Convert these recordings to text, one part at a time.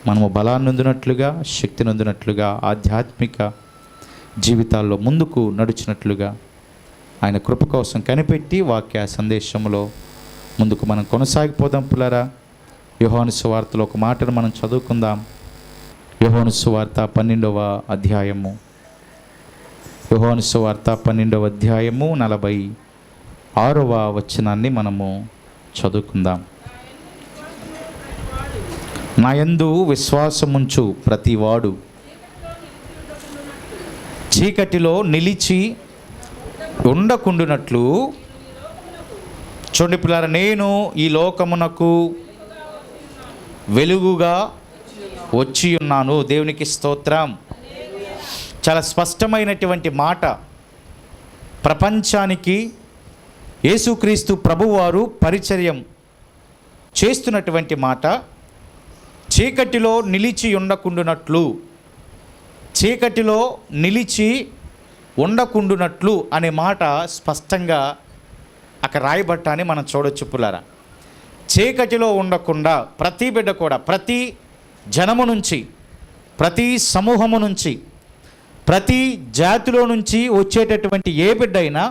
మనము బలాన్ని పొందినట్లుగా, శక్తిని పొందినట్లుగా, ఆధ్యాత్మిక జీవితాల్లో ముందుకు నడిచినట్లుగా ఆయన కృప కోసం కనిపెట్టి వాక్య సందేశంలో ముందుకు మనం కొనసాగిపోదాం పిల్లరా. యోహాను సువార్తలో ఒక మాటను మనం చదువుకుందాం. యోహాను సువార్త 12వ అధ్యాయము, యోహాను సువార్త 12వ అధ్యాయము 46వ వచనాన్ని మనము చదువుకుందాం. నా యందు విశ్వాసముంచు ప్రతివాడు చీకటిలో నిలిచి ఉండకుండునట్లు, చూడండి పిల్లరా, నేను ఈ లోకమునకు వెలుగుగా వచ్చి ఉన్నాను. దేవునికి స్తోత్రం. చాలా స్పష్టమైనటువంటి మాట. ప్రపంచానికి యేసుక్రీస్తు ప్రభువారు పరిచర్యం చేస్తున్నటువంటి మాట. చీకటిలో నిలిచి ఉండకుండునట్లు, చీకటిలో నిలిచి ఉండకుండునట్లు అనే మాట స్పష్టంగా అక్కడ రాయబట్టాన్ని మనం చూడొచ్చు పులారా. చీకటిలో ఉండకుండా ప్రతి బిడ్డ కూడా, ప్రతి జనము నుంచి, ప్రతి సమూహము నుంచి, ప్రతి జాతిలో నుంచి వచ్చేటటువంటి ఏ బిడ్డ అయినా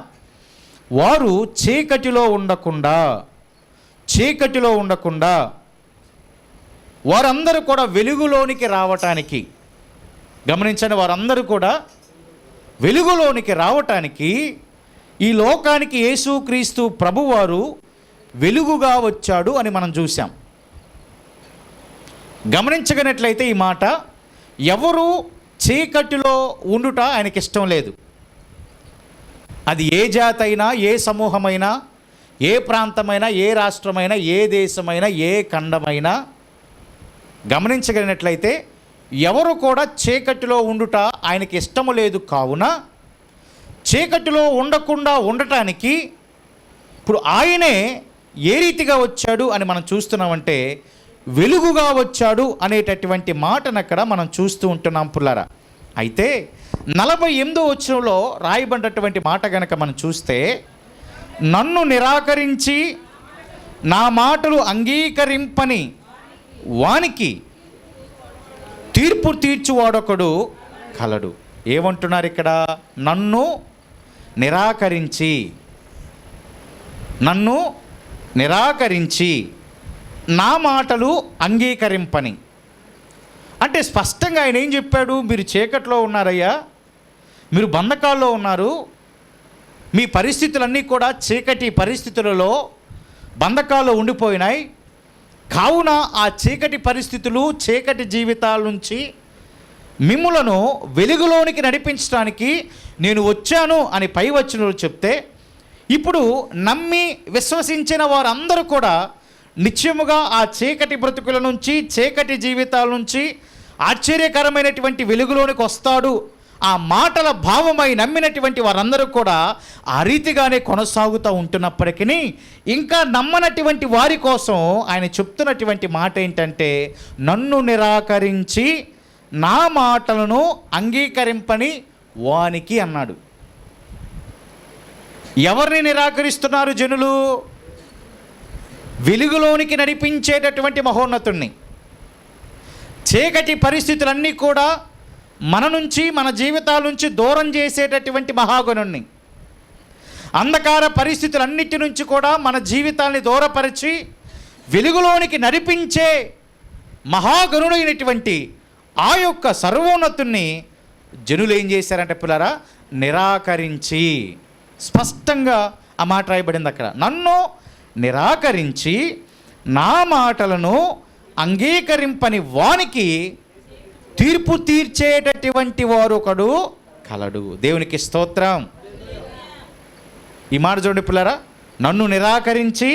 వారు చీకటిలో ఉండకుండా వారందరూ కూడా వెలుగులోనికి రావటానికి, గమనించండి, వారందరూ కూడా వెలుగులోనికి రావటానికి ఈ లోకానికి యేసుక్రీస్తు ప్రభువారు వెలుగుగా వచ్చాడు అని మనం చూసాం. గమనించగనట్లయితే ఈ మాట, ఎవరు చీకటిలో ఉండుట ఆయనకి ఇష్టం లేదు. అది ఏ జాతి అయినా, ఏ సమూహమైనా, ఏ ప్రాంతమైనా, ఏ రాష్ట్రమైనా, ఏ దేశమైనా, ఏ ఖండమైనా గమనించగలిగినట్లయితే ఎవరు కూడా చీకటిలో ఉండుట ఆయనకి ఇష్టము లేదు. కావున చీకటిలో ఉండకుండా ఉండటానికి ఇప్పుడు ఆయనే ఏ రీతిగా వచ్చాడు అని మనం చూస్తున్నామంటే వెలుగుగా వచ్చాడు అనేటటువంటి మాటను అక్కడ మనం చూస్తూ ఉంటున్నాం పుల్లారా. అయితే 48వ వచనంలో రాయబడినటువంటి మాట కనుక మనం చూస్తే, నన్ను నిరాకరించి నా మాటలు అంగీకరింపని వానికి తీర్పు తీర్చువాడొకడు కలడు. ఏమంటున్నారు ఇక్కడ? నన్ను నిరాకరించి నా మాటలు అంగీకరింపని అంటే స్పష్టంగా ఆయన ఏం చెప్పాడు? మీరు చీకట్లో ఉన్నారయ్యా, మీరు బంధకాల్లో ఉన్నారు, మీ పరిస్థితులన్నీ కూడా చీకటి పరిస్థితులలో బంధకాల్లో ఉండిపోయినాయి. కావున ఆ చీకటి పరిస్థితులు, చీకటి జీవితాల నుంచి మిమ్ములను వెలుగులోనికి నడిపించడానికి నేను వచ్చాను అని పై వచనంలో చెప్తే, ఇప్పుడు నమ్మి విశ్వసించిన వారందరూ కూడా నిత్యముగా ఆ చీకటి బ్రతుకుల నుంచి, చీకటి జీవితాల నుంచి ఆశ్చర్యకరమైనటువంటి వెలుగులోనికి వస్తాడు. ఆ మాటల భావమై నమ్మినటువంటి వారందరూ కూడా ఆ రీతిగానే కొనసాగుతూ ఉంటున్నప్పటికీ ఇంకా నమ్మనటువంటి వారి కోసం ఆయన చెప్తున్నటువంటి మాట ఏంటంటే, నన్ను నిరాకరించి నా మాటలను అంగీకరింపని వానికి అన్నాడు. ఎవరిని నిరాకరిస్తున్నారు జనులు? వెలుగులోనికి నడిపించేటటువంటి మహోన్నతుణ్ణి. చీకటి పరిస్థితులన్నీ కూడా మన నుంచి, మన జీవితాల నుంచి దూరం చేసేటటువంటి మహాగుణుణ్ణి. అంధకార పరిస్థితులన్నిటి నుంచి కూడా మన జీవితాన్ని దూరపరిచి వెలుగులోనికి నడిపించే మహాగుణుడైనటువంటి ఆ యొక్క సర్వోన్నతుణ్ణి జనులు ఏం చేశారంటే పిల్లరా, నిరాకరించి. స్పష్టంగా ఆ మాట రాయబడింది అక్కడ. నన్ను నిరాకరించి నా మాటలను అంగీకరింపని వానికి తీర్పు తీర్చేటటువంటి వారు ఒకడు కలడు. దేవునికి స్తోత్రం. ఈ మాట చూడండి పిల్లరా, నన్ను నిరాకరించి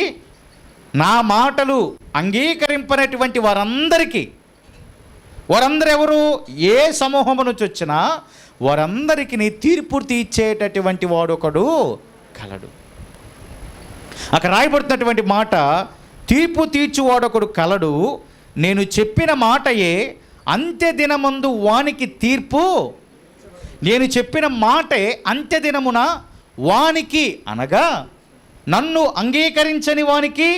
నా మాటలు అంగీకరింపనటువంటి వారందరికీ, వారందరూ ఎవరు? ఏ సమూహం నుంచి వచ్చినా వారందరికీ తీర్పు తీర్చేటటువంటి వాడు ఒకడు కలడు. అక్కడ రాయబడుతున్నటువంటి మాట, తీర్పు తీర్చువాడొకడు కలడు, నేను చెప్పిన మాటయే అంత్యదినమందు వానికి తీర్పు. నేను చెప్పిన మాటే అంత్యదినమున వానికి, అనగా నన్ను అంగీకరించని వానికి,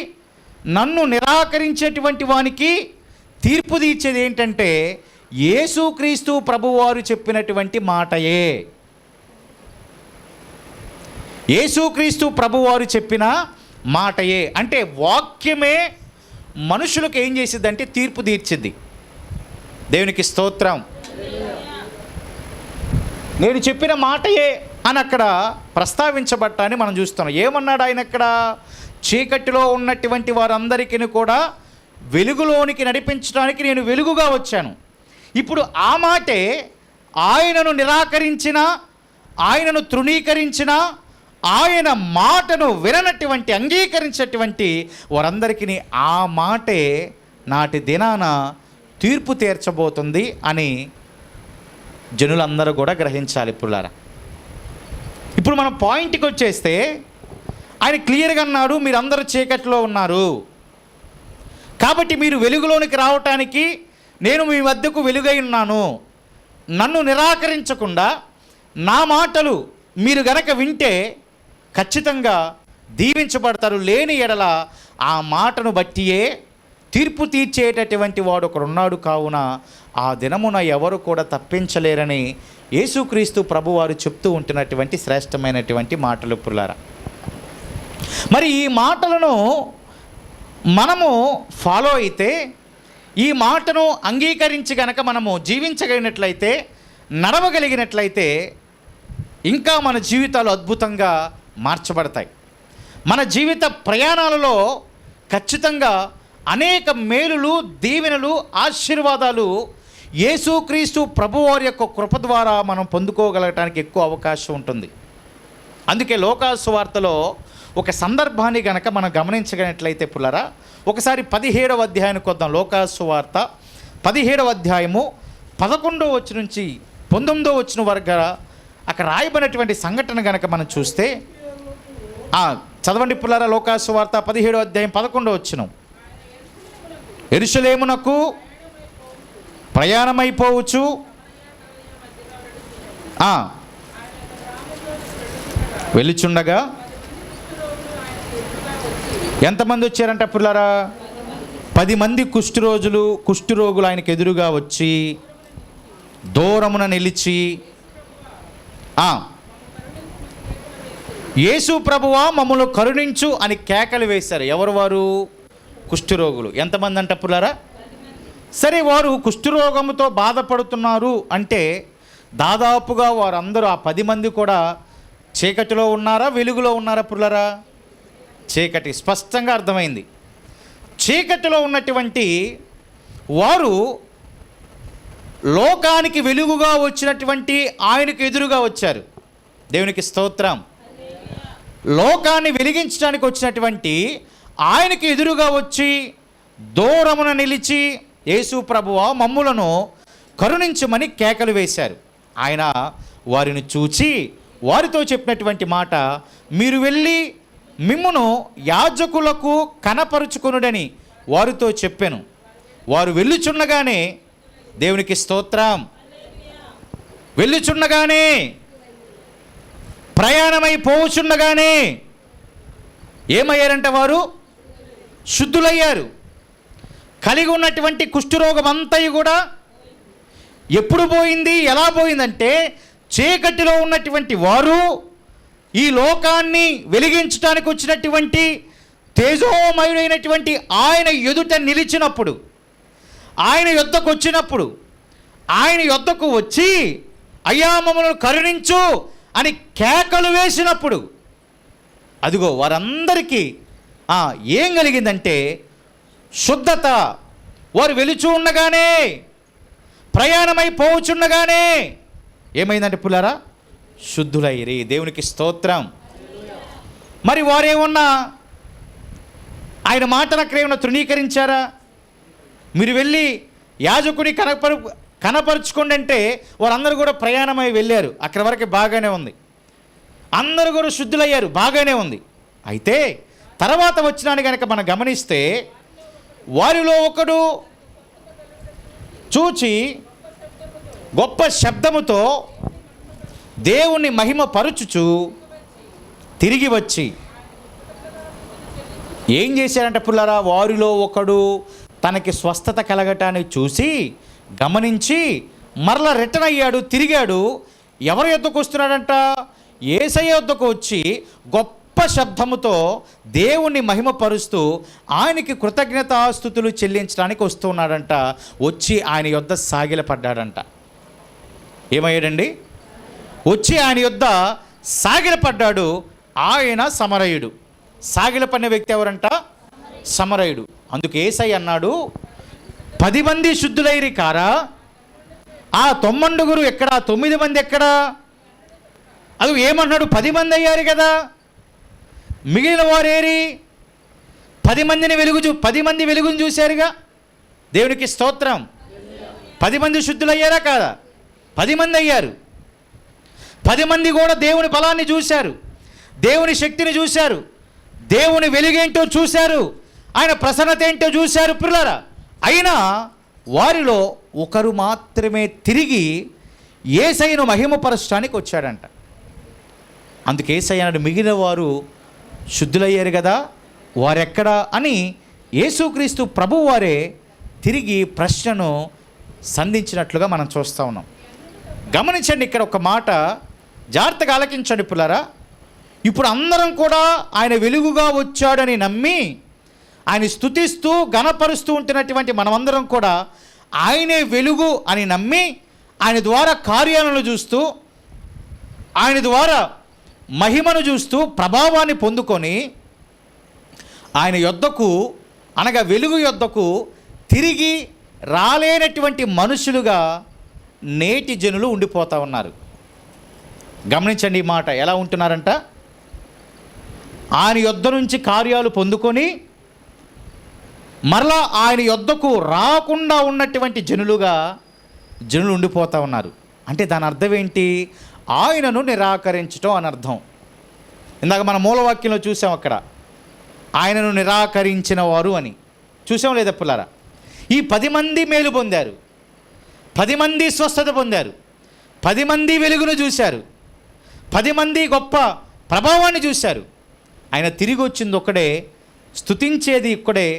నన్ను నిరాకరించేటువంటి వానికి తీర్పు తీర్చేది ఏంటంటే యేసుక్రీస్తు ప్రభువారు చెప్పినటువంటి మాటయే. యేసుక్రీస్తు ప్రభువారు చెప్పిన మాటయే అంటే వాక్యమే మనుషులకు ఏం చేసిద్దంటే తీర్పు తీర్చిద్ది. దేవునికి స్తోత్రం. నేను చెప్పిన మాటయే అని అక్కడ ప్రస్తావించబట్టాన్ని మనం చూస్తున్నాం. ఏమన్నాడు ఆయన అక్కడ? చీకటిలో ఉన్నటువంటి వారందరికీ కూడా వెలుగులోనికి నడిపించడానికి నేను వెలుగుగా వచ్చాను. ఇప్పుడు ఆ మాటే ఆయనను నిరాకరించిన, ఆయనను తృణీకరించిన, ఆయన మాటను విననటువంటి అంగీకరించేటువంటి వారందరికీ ఆ మాటే నాటి దినాన తీర్పు తీర్చబోతుంది అని జనులందరూ కూడా గ్రహించాలి. ఇప్పుడు మనం పాయింట్కి వచ్చేస్తే ఆయన క్లియర్గా అన్నాడు, మీరందరూ చీకట్లో ఉన్నారు కాబట్టి మీరు వెలుగులోనికి రావటానికి నేను మీ వద్దకు వెలుగై ఉన్నాను. నన్ను నిరాకరించకుండా నా మాటలు మీరు గనక వింటే ఖచ్చితంగా దీవించబడతారు. లేని ఎడల ఆ మాటను బట్టియే తీర్పు తీర్చేటటువంటి వాడు ఒకడున్నాడు. కావున ఆ దినమున ఎవరు కూడా తప్పించలేరని యేసుక్రీస్తు ప్రభువారు చెప్తూ ఉంటున్నటువంటి శ్రేష్టమైనటువంటి మాటలు పుల్లారా. మరి ఈ మాటలను మనము ఫాలో అయితే, ఈ మాటను అంగీకరించి గనక మనము జీవించగలిగినట్లయితే, నడవగలిగినట్లయితే ఇంకా మన జీవితాలు అద్భుతంగా మార్చబడతాయి. మన జీవిత ప్రయాణాలలో ఖచ్చితంగా అనేక మేలులు, దీవెనలు, ఆశీర్వాదాలు యేసుక్రీస్తు ప్రభువారి యొక్క కృప ద్వారా మనం పొందుకోగలగటానికి ఎక్కువ అవకాశం ఉంటుంది. అందుకే లోకాసు సువార్తలో ఒక సందర్భాన్ని గనక మనం గమనించగలిగినట్లయితే పుల్లరా, ఒకసారి 17వ అధ్యాయానికి వద్దాం. లోకాసు సువార్త 17వ అధ్యాయము 11వ వచనం నుంచి 19వ వచనం వరకు అక్కడ రాయబడినటువంటి సంఘటన గనక మనం చూస్తే, చదవండి పుల్లరా. లోకాసు సువార్త 17వ అధ్యాయం 11వ వచనం. యెరూషలేమునకు ప్రయాణమైపోవచ్చు, వెళ్ళుచుండగా ఎంతమంది వచ్చారంట పుల్లారా? 10 మంది కుష్ఠరోగులు ఆయనకు ఎదురుగా వచ్చి దూరమున నిలిచి, యేసు ప్రభువా మమ్మల్ని కరుణించు అని కేకలు వేశారు. ఎవరు వారు? కుష్ఠరోగులు. ఎంతమంది అంట పుల్లారా? సరే, వారు కుష్ఠరోగముతో బాధపడుతున్నారు అంటే దాదాపుగా వారందరూ ఆ 10 మంది కూడా చీకటిలో ఉన్నారా, వెలుగులో ఉన్నారా పుల్లరా? చీకటి. స్పష్టంగా అర్థమైంది. చీకటిలో ఉన్నటువంటి వారు లోకానికి వెలుగుగా వచ్చినటువంటి ఆయనకు ఎదురుగా వచ్చారు. దేవునికి స్తోత్రం. లోకాన్ని వెలిగించడానికి వచ్చినటువంటి ఆయనకి ఎదురుగా వచ్చి దూరమున నిలిచి, యేసు ప్రభువా మమ్ములను కరుణించమని కేకలు వేశారు. ఆయన వారిని చూచి వారితో చెప్పినటువంటి మాట, మీరు వెళ్ళి మిమ్మును యాజకులకు కనపరుచుకొనుడని వారితో చెప్పాను. వారు వెళ్ళుచున్నగానే, దేవునికి స్తోత్రం, వెళ్ళుచున్నగానే, ప్రయాణమైపోచున్నగానే ఏమయ్యారంట? వారు శుద్ధులయ్యారు. కలిగి ఉన్నటువంటి కుష్ఠరోగం అంతయు కూడా ఎప్పుడు పోయింది, ఎలా పోయిందంటే, చీకటిలో ఉన్నటువంటి వారు ఈ లోకాన్ని వెలిగించడానికి వచ్చినటువంటి తేజోమయుడైనటువంటి ఆయన ఎదుట నిలిచినప్పుడు, ఆయన యొద్దకు వచ్చినప్పుడు, ఆయన యొద్దకు వచ్చి అయ్యా మమ్మల్ని కరుణించు అని కేకలు వేసినప్పుడు, అదిగో వారందరికీ ఏం కలిగిందంటే శుద్ధత. వారు వెలుచు ఉండగానే, ప్రయాణమైపోచుండగానే ఏమైందంటే పుల్లారా? శుద్ధులైరి. దేవునికి స్తోత్రం. మరి వారేమన్నా ఆయన మాటను అక్కడేమన్నా తృణీకరించారా? మీరు వెళ్ళి యాజకుని కనపరుచుకోండి అంటే వారందరూ కూడా ప్రయాణమై వెళ్ళారు. అక్కడి వరకు బాగానే ఉంది, అందరూ కూడా శుద్ధులయ్యారు, బాగానే ఉంది. అయితే తర్వాత వచ్చినాన్ని కనుక మనం గమనిస్తే, వారిలో ఒకడు చూచి గొప్ప శబ్దముతో దేవుని మహిమ పరుచుచు తిరిగి వచ్చి ఏం చేశారంట పుల్లారా? వారిలో ఒకడు తనకి స్వస్థత కలగటాన్ని చూసి గమనించి మరలా రిటర్న్ అయ్యాడు, తిరిగాడు. ఎవరి యొద్దకు వస్తున్నాడంట? యేసయ్య యొద్దకు వచ్చి గొప్ప శబ్దముతో దేవుణ్ణి మహిమపరుస్తూ ఆయనకి కృతజ్ఞతాస్తుతులు చెల్లించడానికి వస్తున్నాడంట. వచ్చి ఆయన యొద్ద సాగిలపడ్డాడంట. ఏమయ్యాడండి? వచ్చి ఆయన యొద్ద సాగిలపడ్డాడు. ఆయన సమరయుడు. సాగిలపడిన వ్యక్తి ఎవరంట? సమరయుడు. అందుకు యేసయ్య అన్నాడు, 10 మంది శుద్ధులైరి కారా? ఆ 9 ఎక్కడా? 9 మంది ఎక్కడా? అది ఏమన్నాడు? 10 మంది అయ్యారు కదా, మిగిలిన వారేరి? 10 మంది వెలుగును చూశారుగా. దేవునికి స్తోత్రం. 10 మంది శుద్ధులయ్యారా కాదా? 10 మంది అయ్యారు. 10 మంది కూడా దేవుని బలాన్ని చూశారు, దేవుని శక్తిని చూశారు, దేవుని వెలుగేంటో చూశారు, ఆయన ప్రసన్నత ఏంటో చూశారు పిల్లరా. అయినా వారిలో ఒకరు మాత్రమే తిరిగి యేసయ్యను మహిమపరచడానికి వచ్చాడంట. అందుకే యేసయ్య అన్నాడు, మిగిలిన వారు శుద్ధులయ్యారు కదా, వారెక్కడా అని యేసుక్రీస్తు ప్రభువు వారే తిరిగి ప్రశ్నను సంధించినట్లుగా మనం చూస్తూ ఉన్నాం. గమనించండి, ఇక్కడ ఒక మాట జాగ్రత్తగా ఆలకించండి పిల్లరా. ఇప్పుడు అందరం కూడా ఆయన వెలుగుగా వచ్చాడని నమ్మి ఆయన స్తుతిస్తూ ఘనపరుస్తూ ఉంటున్నటువంటి మనమందరం కూడా ఆయనే వెలుగు అని నమ్మి ఆయన ద్వారా కార్యాలను చూస్తూ, ఆయన ద్వారా మహిమను చూస్తూ ప్రభావాన్ని పొందుకొని ఆయన యొద్దకు, అనగా వెలుగు యొద్దకు తిరిగి రాలేనటువంటి మనుషులుగా నేటి జనులు ఉండిపోతూ ఉన్నారు. గమనించండి ఈ మాట. ఎలా ఉంటున్నారంట? ఆయన యొద్ద నుంచి కార్యాలు పొందుకొని మరలా ఆయన యొద్దకు రాకుండా ఉన్నటువంటి జనులు ఉండిపోతూ ఉన్నారు. అంటే దాని అర్థం ఏంటి? ఆయనను నిరాకరించటం అని అర్థం. ఇందాక మన మూలవాక్యంలో చూసాం, అక్కడ ఆయనను నిరాకరించిన వారు అని చూసాం లేదా పిల్లారా? ఈ 10 మంది మేలు పొందారు, 10 మంది స్వస్థత పొందారు, 10 మంది వెలుగును చూశారు, 10 మంది గొప్ప ప్రభావాన్ని చూశారు. ఆయన తిరిగి వచ్చింది ఒక్కడే, స్తుతించేది ఒక్కడే,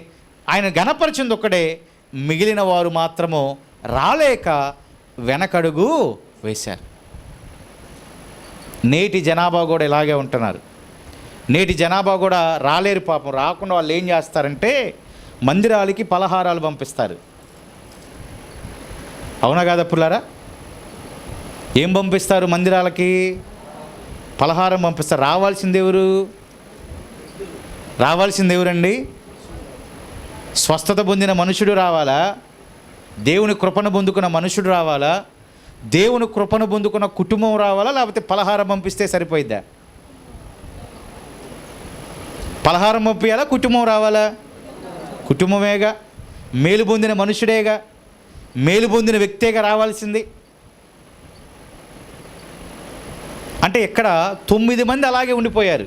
ఆయన ఘనపరిచింది ఒక్కడే. మిగిలిన వారు మాత్రము రాలేక వెనకడుగు వేశారు. నేటి జనాభా కూడా ఇలాగే ఉంటున్నారు. నేటి జనాభా కూడా రాలేరు పాపం. రాకుండా వాళ్ళు ఏం చేస్తారంటే మందిరాలకి పలహారాలు పంపిస్తారు. అవునా కాదా పుల్లారా? ఏం పంపిస్తారు? మందిరాలకి పలహారం పంపిస్తారు. రావాల్సింది ఎవరండి? స్వస్థత పొందిన మనుషుడు రావాలా? దేవుని కృపను పొందుకున్న మనుషుడు రావాలా? దేవుని కృపను పొందుకున్న కుటుంబం రావాలా? లేకపోతే పలహారం పంపిస్తే సరిపోయిద్దా? పలహారం పంపించాలా? కుటుంబం రావాలా? కుటుంబమేగా, మేలు పొందిన మనుషుడేగా, మేలు పొందిన వ్యక్తేగా రావాల్సింది. అంటే ఇక్కడ 9 మంది అలాగే ఉండిపోయారు.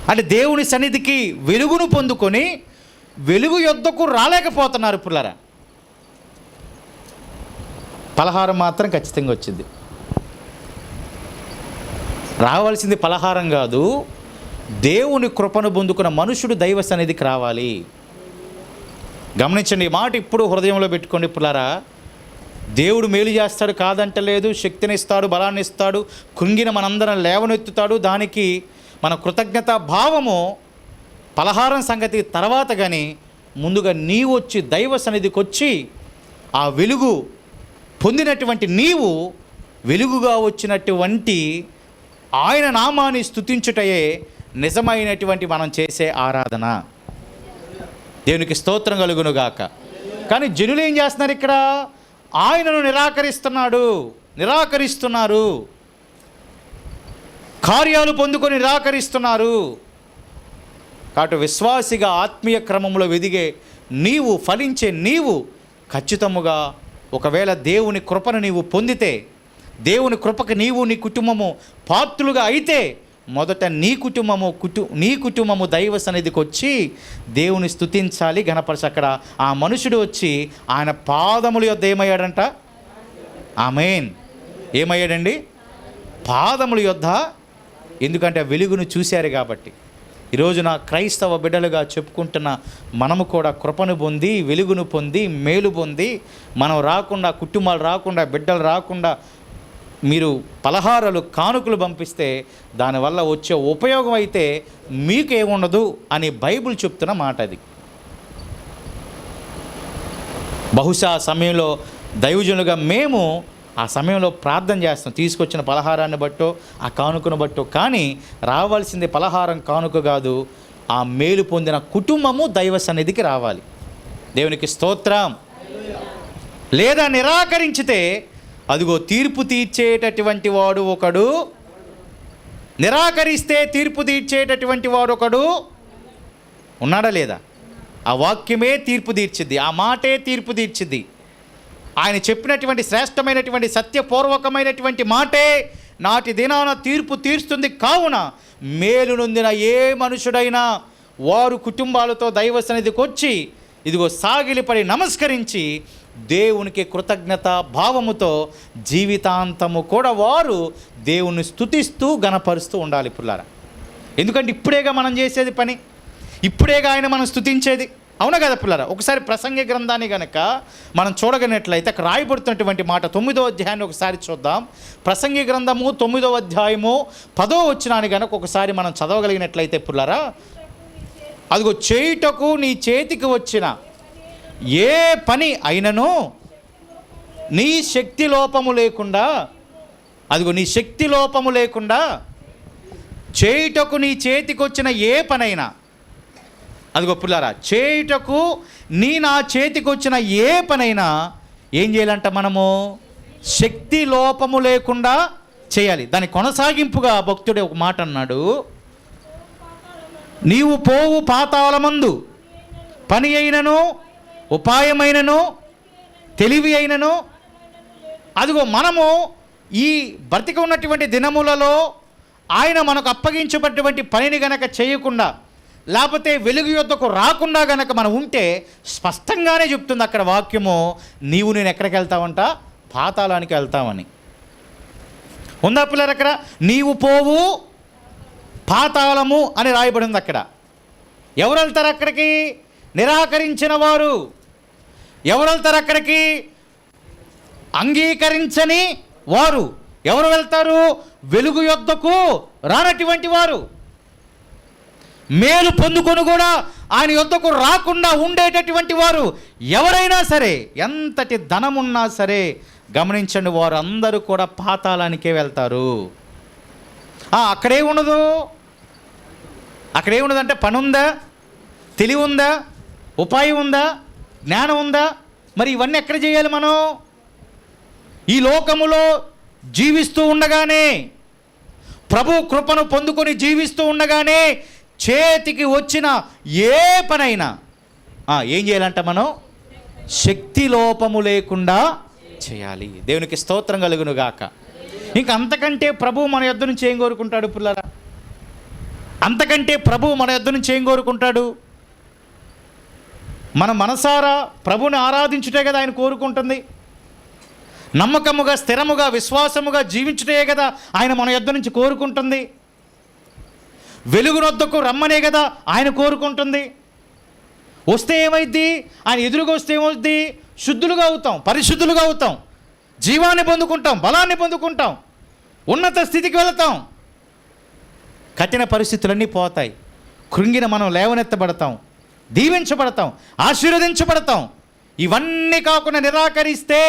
అంటే దేవుని సన్నిధికి వెలుగును పొందుకొని వెలుగు యొద్దకు రాలేకపోతున్నారు పుల్లరా. పలహారం మాత్రం ఖచ్చితంగా వచ్చింది. రావాల్సింది పలహారం కాదు, దేవుని కృపను పొందుకున్న మనుషుడు దైవ సన్నిధికి రావాలి. గమనించండి, ఈ మాట ఇప్పుడు హృదయంలో పెట్టుకోండి పుల్లరా. దేవుడు మేలు చేస్తాడు కాదంటలేదు, శక్తిని ఇస్తాడు, బలాన్ని ఇస్తాడు, కృంగిన మనందరం లేవనెత్తుతాడు. దానికి మన కృతజ్ఞత భావము పలహారం సంగతి తర్వాత, కానీ ముందుగా నీవు వచ్చి దైవ సన్నిధికి వచ్చి ఆ వెలుగు పొందినటువంటి నీవు వెలుగుగా వచ్చినటువంటి ఆయన నామాన్ని స్తుతించుటయే నిజమైనటువంటి మనం చేసే ఆరాధన. దేవునికి స్తోత్రం కలుగునుగాక. కానీ జనులు ఏం చేస్తున్నారు? ఇక్కడ ఆయనను నిరాకరిస్తున్నారు, కార్యాలు పొందుకొని నిరాకరిస్తున్నారు. కాబట్టి విశ్వాసిగా ఆత్మీయ క్రమంలో ఎదిగే నీవు, ఫలించే నీవు ఖచ్చితముగా ఒకవేళ దేవుని కృపను నీవు పొందితే, దేవుని కృపకు నీవు నీ కుటుంబము పాత్రులుగా అయితే, మొదట నీ కుటుంబము దైవ సన్నిధికి వచ్చి దేవుని స్తుతించాలి, ఘనపరచ. అక్కడ ఆ మనుషుడు వచ్చి ఆయన పాదముల యొద్ద ఏమయ్యాడంట? ఆమేన్. ఏమయ్యాడండి? పాదముల యొద్ద. ఎందుకంటే వెలుగును చూశారు కాబట్టి, ఈరోజు నా క్రైస్తవ బిడ్డలుగా చెప్పుకుంటున్న మనము కూడా కృపను పొంది, వెలుగును పొంది, మేలు పొంది, మనం రాకుండా, కుటుంబాలు రాకుండా, బిడ్డలు రాకుండా మీరు పలహారాలు, కానుకలు పంపిస్తే దానివల్ల వచ్చే ఉపయోగం అయితే మీకేముండదు అని బైబిల్ చెప్తున్న మాట అది. బహుశా ఆ సమయంలో దైవజనులుగా మేము ఆ సమయంలో ప్రార్థన చేస్తాం, తీసుకొచ్చిన పలహారాన్ని బట్టో ఆ కానుకను బట్టో. కానీ రావాల్సింది పలహారం, కానుక కాదు, ఆ మేలు పొందిన కుటుంబము దైవ సన్నిధికి రావాలి. దేవునికి స్తోత్రం. లేదా నిరాకరించితే అదిగో తీర్పు తీర్చేటటువంటి వాడు ఒకడు, నిరాకరిస్తే తీర్పు తీర్చేటటువంటి వాడు ఒకడు ఉన్నాడా లేదా? ఆ వాక్యమే తీర్పు తీర్చిద్ది, ఆ మాటే తీర్పు తీర్చిద్ది. ఆయన చెప్పినటువంటి శ్రేష్టమైనటువంటి సత్యపూర్వకమైనటువంటి మాటే నాటి దినాన తీర్పు తీరుస్తుంది. కావున మేలు నొందిన ఏ మనుషుడైనా వారు కుటుంబాలతో దైవ సన్నిధికి వచ్చి ఇదిగో సాగిలిపడి నమస్కరించి దేవునికి కృతజ్ఞత భావముతో జీవితాంతము కూడా వారు దేవుణ్ణి స్తుతిస్తూ గణపరుస్తూ ఉండాలి పిల్లారా. ఎందుకంటే ఇప్పుడేగా మనం చేసేది పని, ఇప్పుడేగా ఆయన మనం స్తుతించేది. అవునా కదా పిల్లరా? ఒకసారి ప్రసంగి గ్రంథాన్ని కనుక మనం చూడగలిగినట్లయితే అక్కడ రాయబడుతున్నటువంటి మాట 9వ అధ్యాయాన్ని ఒకసారి చూద్దాం. ప్రసంగి గ్రంథము 9వ అధ్యాయము 10వ వచనాన్ని కనుక ఒకసారి మనం చదవగలిగినట్లయితే పిల్లరా, అదిగో చేయుటకు నీ చేతికి వచ్చిన ఏ పని అయినను నీ శక్తి లోపము లేకుండా, అదిగో నీ శక్తి లోపము లేకుండా చేయుటకు నీ చేతికి వచ్చిన ఏ పనైనా, అదిగో పిల్లారా, చేయుటకు నా చేతికి వచ్చిన ఏ పనైనా ఏం చేయాలంట? మనము శక్తి లోపము లేకుండా చేయాలి. దాని కొనసాగింపుగా భక్తుడే ఒక మాట అన్నాడు, నీవు పోవు పాతాళమందు పని అయినను, ఉపాయమైనను, తెలివి అయినను, అదిగో మనము ఈ బ్రతికి ఉన్నటువంటి దినములలో ఆయన మనకు అప్పగించబడినటువంటి పనిని గనక చేయకుండా, లేకపోతే వెలుగు యొద్దకు రాకుండా గనక మనం ఉంటే స్పష్టంగానే చెప్తుంది అక్కడ వాక్యము, నీవు నేను ఎక్కడికి వెళ్తావంట? పాతాళానికి వెళ్తామని ఉందా పిల్లలు? అక్కడ నీవు పోవు పాతాళము అని రాయబడింది. అక్కడ ఎవరు వెళ్తారు అక్కడికి? నిరాకరించిన వారు. ఎవరు వెళ్తారు అక్కడికి? అంగీకరించని వారు. ఎవరు వెళ్తారు? వెలుగు యొద్దకు రానటువంటి వారు. మేలు పొందుకొని కూడా ఆయన యొద్దకు రాకుండా ఉండేటటువంటి వారు ఎవరైనా సరే, ఎంతటి ధనమున్నా సరే గమనించండి, వారు అందరూ కూడా పాతాళానికే వెళ్తారు. అక్కడే ఉండదు. అక్కడే ఉండదంటే పని ఉందా, తెలివి ఉందా, ఉపాయం ఉందా, జ్ఞానం ఉందా? మరి ఇవన్నీ ఎక్కడ చేయాలి మనం? ఈ లోకములో జీవిస్తూ ఉండగానే, ప్రభు కృపను పొందుకొని జీవిస్తూ ఉండగానే చేతికి వచ్చిన ఏ పనైనా ఏం చేయాలంట? మనం శక్తి లోపము లేకుండా చేయాలి. దేవునికి స్తోత్రం కలుగును గాక. ఇంక అంతకంటే ప్రభు మన యొద్ద నుంచి ఏం కోరుకుంటాడు పిల్లరా? అంతకంటే ప్రభు మన యొద్ద నుంచి ఏం కోరుకుంటాడు? మన మనసారా ప్రభుని ఆరాధించుటే కదా ఆయన కోరుకుంటుంది. నమ్మకముగా, స్థిరముగా, విశ్వాసముగా జీవించుటే కదా ఆయన మన యొద్ద నుంచి కోరుకుంటుంది. వెలుగునొద్దకు రమ్మనే కదా ఆయన కోరుకుంటుంది. వస్తే ఏమైద్ది? ఆయన ఎదురుగా వస్తే ఏమవుద్ది? శుద్ధులుగా అవుతాం, పరిశుద్ధులుగా అవుతాం, జీవాన్ని పొందుకుంటాం, బలాన్ని పొందుకుంటాం, ఉన్నత స్థితికి వెళతాం. కఠిన పరిస్థితులన్నీ పోతాయి. కృంగిన మనం లేవనెత్తబడతాం, దీవించబడతాం, ఆశీర్వదించబడతాం. ఇవన్నీ కాకుండా నిరాకరిస్తే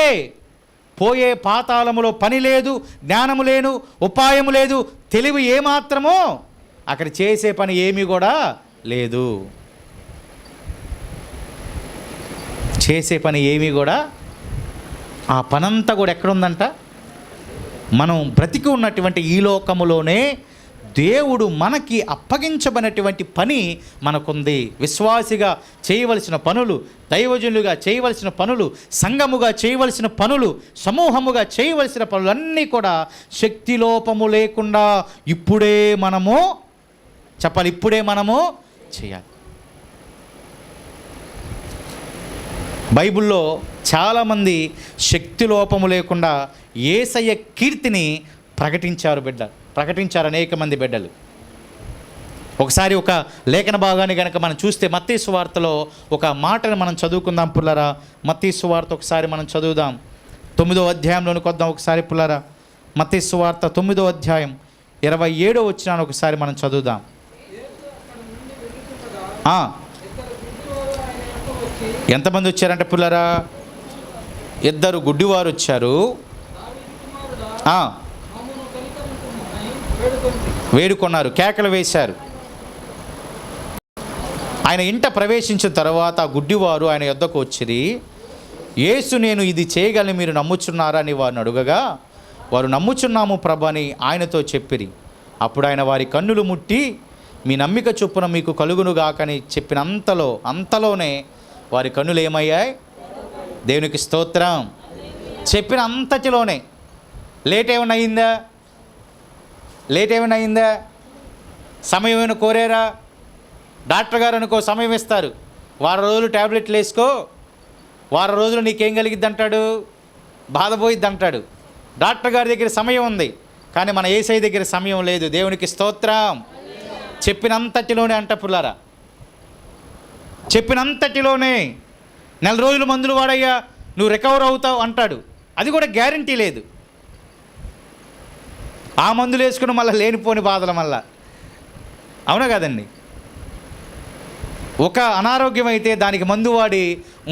పోయే పాతాళములో పని లేదు, జ్ఞానము లేను, ఉపాయము లేదు, తెలివి ఏమాత్రమో అక్కడ చేసే పని ఏమీ కూడా లేదు. చేసే పని ఏమీ కూడా, ఆ పనంతా కూడా ఎక్కడుందంట? మనం బ్రతికి ఉన్నటువంటి ఈ లోకములోనే దేవుడు మనకి అప్పగించబడినటువంటి పని మనకుంది. విశ్వాసిగా చేయవలసిన పనులు, దైవజనులుగా చేయవలసిన పనులు, సంఘముగా చేయవలసిన పనులు, సమూహముగా చేయవలసిన పనులు అన్నీ కూడా శక్తి లోపము లేకుండా ఇప్పుడే మనము చెప్పాలి, ఇప్పుడే మనము చేయాలి. బైబిల్లో చాలామంది శక్తి లోపము లేకుండా యేసయ్య కీర్తిని ప్రకటించారు అనేక మంది బిడ్డలు. ఒకసారి ఒక లేఖన భాగాన్ని కనుక మనం చూస్తే మత్తయి సువార్తలో ఒక మాటను మనం చదువుకుందాం పుల్లరా. మత్తయి సువార్త ఒకసారి మనం చదువుదాం. 9వ అధ్యాయంలోనికి వద్దాం ఒకసారి పుల్లరా. మత్తయి సువార్త 9వ అధ్యాయం 27వ వచనాన్ని ఒకసారి మనం చదువుదాం. ఎంతమంది వచ్చారంటే పుల్లరా? 2 గుడ్డివారు వచ్చారు. వేడుకొన్నారు, కేకలు వేశారు. ఆయన ఇంట ప్రవేశించిన తర్వాత ఆ గుడ్డివారు ఆయన యొద్దకు వచ్చిరి. యేసు, నేను ఇది చేయగలను, మీరు నమ్ముచున్నారా అని వారిని అడుగగా, వారు నమ్ముచున్నాము ప్రభు అని ఆయనతో చెప్పిరి. అప్పుడు ఆయన వారి కన్నులు ముట్టి, మీ నమ్మిక చొప్పున మీకు కలుగునుగాకని అంతలోనే వారి కన్నులు ఏమయ్యాయి? దేవునికి స్తోత్రం. చెప్పిన అంతటిలోనే. లేట్ ఏమైనా అయిందా? సమయం ఏమైనా కోరారా? డాక్టర్ గారు అనుకో సమయం ఇస్తారు, వారం రోజులు ట్యాబ్లెట్లు వేసుకో, వారం రోజులు నీకేం కలిగిద్ది అంటాడు? బాధపోయిద్ది అంటాడు. డాక్టర్ గారి దగ్గర సమయం ఉంది, కానీ మన యేసయ్య దగ్గర సమయం లేదు. దేవునికి స్తోత్రం. చెప్పినంతటిలోనే అంట పుల్లారా, చెప్పినంతటిలోనే. 4 రోజులు మందులు వాడయ్యా, నువ్వు రికవర్ అవుతావు అంటాడు. అది కూడా గ్యారంటీ లేదు. ఆ మందులు వేసుకుని మళ్ళీ లేనిపోని బాధల మళ్ళా. అవునా కదండి? ఒక అనారోగ్యం అయితే దానికి మందు వాడి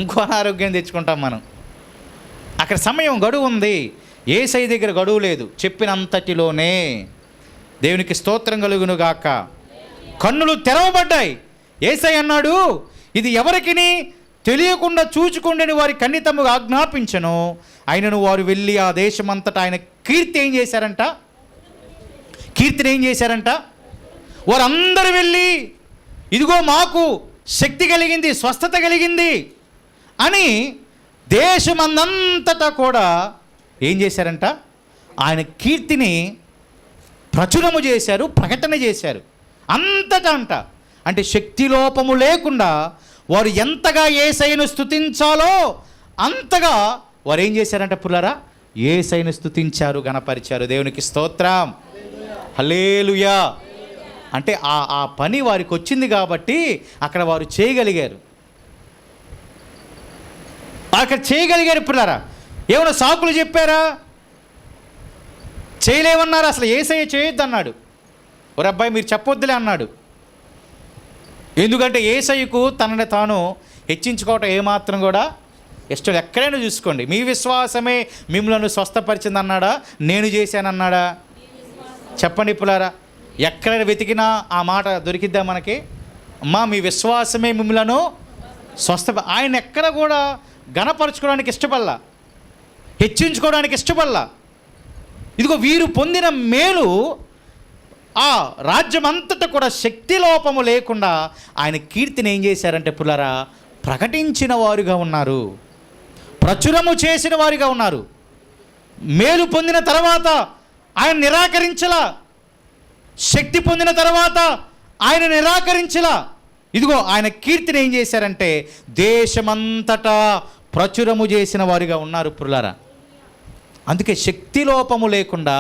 ఇంకో అనారోగ్యం తెచ్చుకుంటాం మనం. అక్కడ సమయం గడువు ఉంది, యేసయ్య దగ్గర గడువు లేదు. చెప్పినంతటిలోనే. దేవునికి స్తోత్రం కలుగునుగాక. కన్నులు తెరవబడ్డాయి. యేసయ్య అన్నాడు, ఇది ఎవరికిని తెలియకుండా చూచుకుండని వారి కన్నితముగా ఆజ్ఞాపించను. ఆయనను వారు వెళ్ళి ఆ దేశమంతటా ఆయన కీర్తిని ఏం చేశారంట? వారందరూ వెళ్ళి, ఇదిగో మాకు శక్తి కలిగింది, స్వస్థత కలిగింది అని దేశమందంతటా కూడా ఏం చేశారంట? ఆయన కీర్తిని ప్రచురము చేశారు, ప్రకటన చేశారు అంతటా అంట. అంటే శక్తి లోపము లేకుండా వారు ఎంతగా యేసయ్యను స్తుతించాలో అంతగా వారు ఏం చేశారంట పుల్లారా? యేసయ్యను స్తుతించారు, గణపరిచారు. దేవునికి స్తోత్రం. హల్లెలూయా. అంటే ఆ పని వారికి వచ్చింది కాబట్టి అక్కడ వారు చేయగలిగారు. పుల్లారా. ఏమైనా సాకులు చెప్పారా? చేయలేమన్నారు. అసలు యేసయ్య చేయొద్దు అన్నాడు. ఒరే అబ్బాయి, మీరు చెప్పొద్దులే అన్నాడు. ఎందుకంటే యేసయ్యకు తనని తాను హెచ్చించుకోవటం ఏమాత్రం కూడా ఇష్టం. ఎక్కడైనా చూసుకోండి, మీ విశ్వాసమే మిమ్మల్ని స్వస్థపరిచింది అన్నాడా? నేను చేశానన్నాడా? చెప్పండి పుల్లారా. ఎక్కడ వెతికినా ఆ మాట దొరికిద్దా మనకి? అమ్మా, మీ విశ్వాసమే మిమ్మలను ఆయన ఎక్కడ కూడా ఘనపరచుకోవడానికి ఇష్టపడలా, హెచ్చించుకోవడానికి ఇష్టపడలా. ఇదిగో వీరు పొందిన మేలు ఆ రాజ్యం అంతటా కూడా శక్తి లోపము లేకుండా ఆయన కీర్తిని ఏం చేశారంటే పుల్లారా? ప్రకటించిన వారుగా ఉన్నారు, ప్రచురము చేసిన వారిగా ఉన్నారు. మేలు పొందిన తర్వాత ఆయన నిరాకరించలా, శక్తి పొందిన తర్వాత ఆయన నిరాకరించలా. ఇదిగో ఆయన కీర్తిని ఏం చేశారంటే దేశమంతటా ప్రచురము చేసిన వారిగా ఉన్నారు పుల్లారా. అందుకే శక్తి లోపము లేకుండా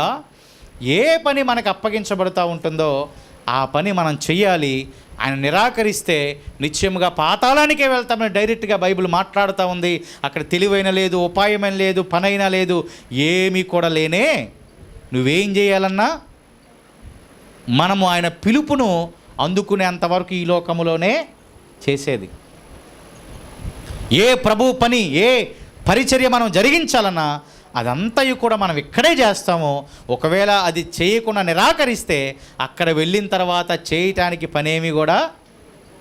ఏ పని మనకు అప్పగించబడుతూ ఉంటుందో ఆ పని మనం చెయ్యాలి. ఆయన నిరాకరిస్తే నిశ్చయముగా పాతాళానికే వెళ్తామని డైరెక్ట్గా బైబిల్ మాట్లాడుతూ ఉంది. అక్కడ తెలివైన లేదు, ఉపాయమైన లేదు, పనైనా లేదు, ఏమీ కూడా లేనే. నువ్వేం చేయాలన్నా మనము ఆయన పిలుపును అందుకునేంతవరకు ఈ లోకములోనే చేసేది. ఏ ప్రభు పని, ఏ పరిచర్య మనం జరిగించాలన్నా అదంతయు కూడా మనం ఇక్కడే చేస్తాము. ఒకవేళ అది చేయకుండా నిరాకరిస్తే అక్కడ వెళ్ళిన తర్వాత చేయటానికి పనేమి కూడా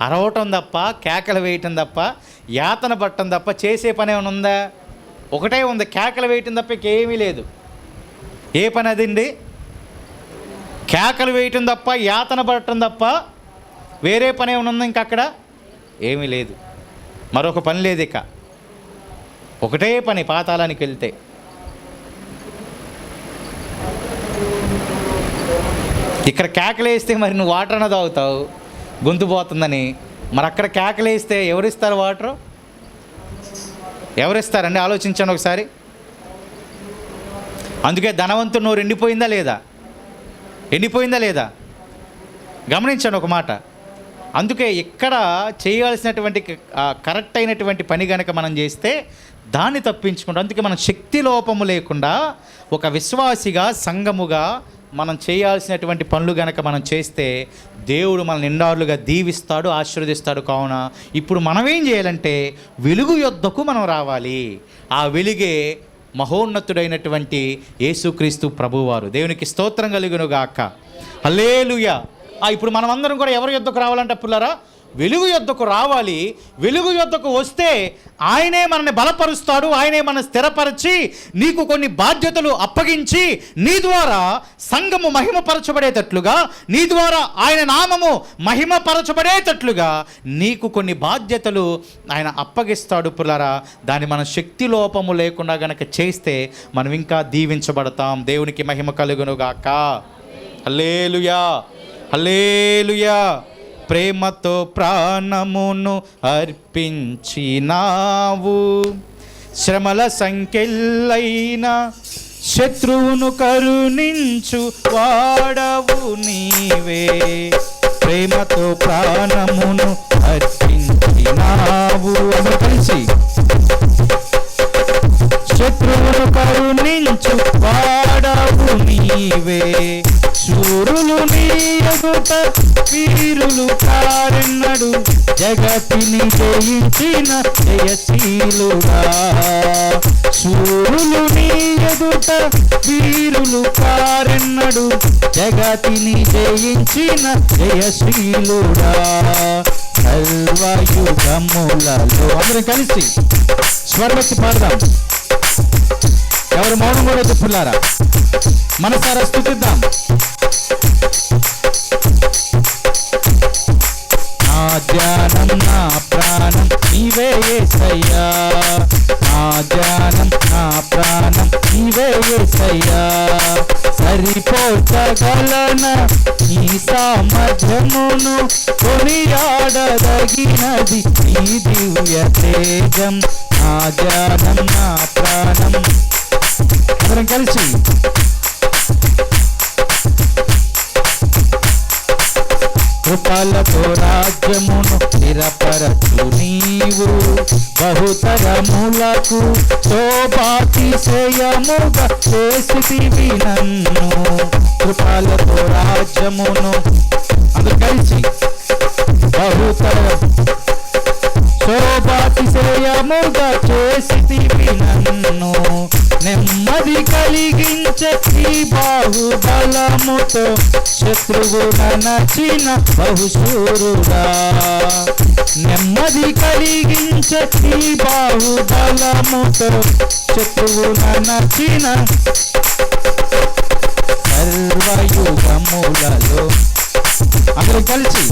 అరవటం తప్ప, కేకలు వేయటం తప్ప, యాతన పట్టడం తప్ప చేసే పని ఏమైనా ఉందా? ఒకటే ఉంది, కేకలు వేయటం తప్ప ఇంకేమీ లేదు. ఏ పని అదండి? కేకలు వేయటం తప్ప, యాతన పడటం తప్ప వేరే పని ఏమైనా ఉందా? ఇంకక్కడ ఏమీ లేదు, మరొక పని లేదు. ఇక ఒకటే పని, పాతాళానికి వెళ్తే. ఇక్కడ కేకలేస్తే మరి నువ్వు వాటర్ అన్నది తాగుతావు, గొంతు పోతుందని. మరి అక్కడ కేకలేస్తే ఎవరిస్తారు వాటరు? ఎవరిస్తారండి? ఆలోచించండి ఒకసారి. అందుకే ధనవంతుడు నోరు ఎండిపోయిందా లేదా? గమనించండి ఒక మాట. అందుకే ఇక్కడ చేయాల్సినటువంటి కరెక్ట్ అయినటువంటి పని కనుక మనం చేస్తే దాన్ని తప్పించుకుంటాం. అందుకే మనం శక్తి లోపము లేకుండా ఒక విశ్వాసిగా, సంఘముగా మనం చేయాల్సినటువంటి పనులు గనక మనం చేస్తే దేవుడు మన నిండారులుగా దీవిస్తాడు, ఆశీర్వదిస్తాడు. కావున ఇప్పుడు మనం ఏం చేయాలంటే వెలుగు యొద్దకు మనం రావాలి. ఆ వెలుగే మహోన్నతుడైనటువంటి యేసుక్రీస్తు ప్రభువారు. దేవునికి స్తోత్రం కలుగునుగాక. హల్లెలూయా. ఇప్పుడు మనం అందరం కూడా ఎవరి యొద్దకు రావాలంటే పుల్లారా, వెలుగు యొద్దకు రావాలి. వెలుగు యొద్దకు వస్తే ఆయనే మనల్ని బలపరుస్తాడు. ఆయనే మన స్థిరపరిచి నీకు కొన్ని బాధ్యతలు అప్పగించి నీ ద్వారా సంఘము మహిమపరచబడేటట్లుగా, నీ ద్వారా ఆయన నామము మహిమపరచబడేటట్లుగా నీకు కొన్ని బాధ్యతలు ఆయన అప్పగిస్తాడు పుల్లారా. దాన్ని మన శక్తి లోపము లేకుండా గనక చేస్తే మనం ఇంకా దీవించబడతాం. దేవునికి మహిమ కలుగునుగాక. హల్లెలూయా, హల్లెలూయా. ప్రేమతో ప్రాణమును అర్పించినావు, శ్రమల సంకెళ్ళైన శత్రువును కరుణించు వాడవు నీవే. ప్రేమతో ప్రాణమును అర్పించినావు, అందరూ కలిసి. శత్రువును కరుణించు వాడవు నీవే. శూరులు నీ ఎదుట వీరులు కారెన్నడు, జగతిని జయించిన జయశీలుడా. శూరులు నీ ఎదుట వీరులు కారెన్నడు, జగతిని జయించిన జయశీలుడా. సర్వయుగములలో అందరం కలిసి స్వరమెత్తి పాడదాం. ఎవరు మౌనం కూడా చెప్పులారా, మనసారా స్తుతిద్దాం. నా ధ్యానం నా ప్రాణం నీవే యేసయ్యా, నా ధ్యానం నా ప్రాణం నీవే యేసయ్యా. సరిపోచగలన నీ సామర్థ్యమును, కొనియాడదగినది నీ దివ్య తేజం. నా ధ్యానం నా ప్రాణం, అందరం కలిసి. కృపలతో రాజ్యమును స్థిరపరచు నీవు, బహుతరములకు శోభాతిశయముగా చేసితివి నన్ను. కృపలతో రాజ్యమును, అందరూ కలిసి. బహుతర శోభాతిశయముగా చేసితివి నన్ను. నెమ్మది కలిగించే ఈ బాహుబలముతో శత్రువు నచిన బహుశూరుడా. నెమ్మది కలిగించే ఈ బాహుబలముతో శత్రువు నచిన సర్వయుగములలో, అందరూ కలిసి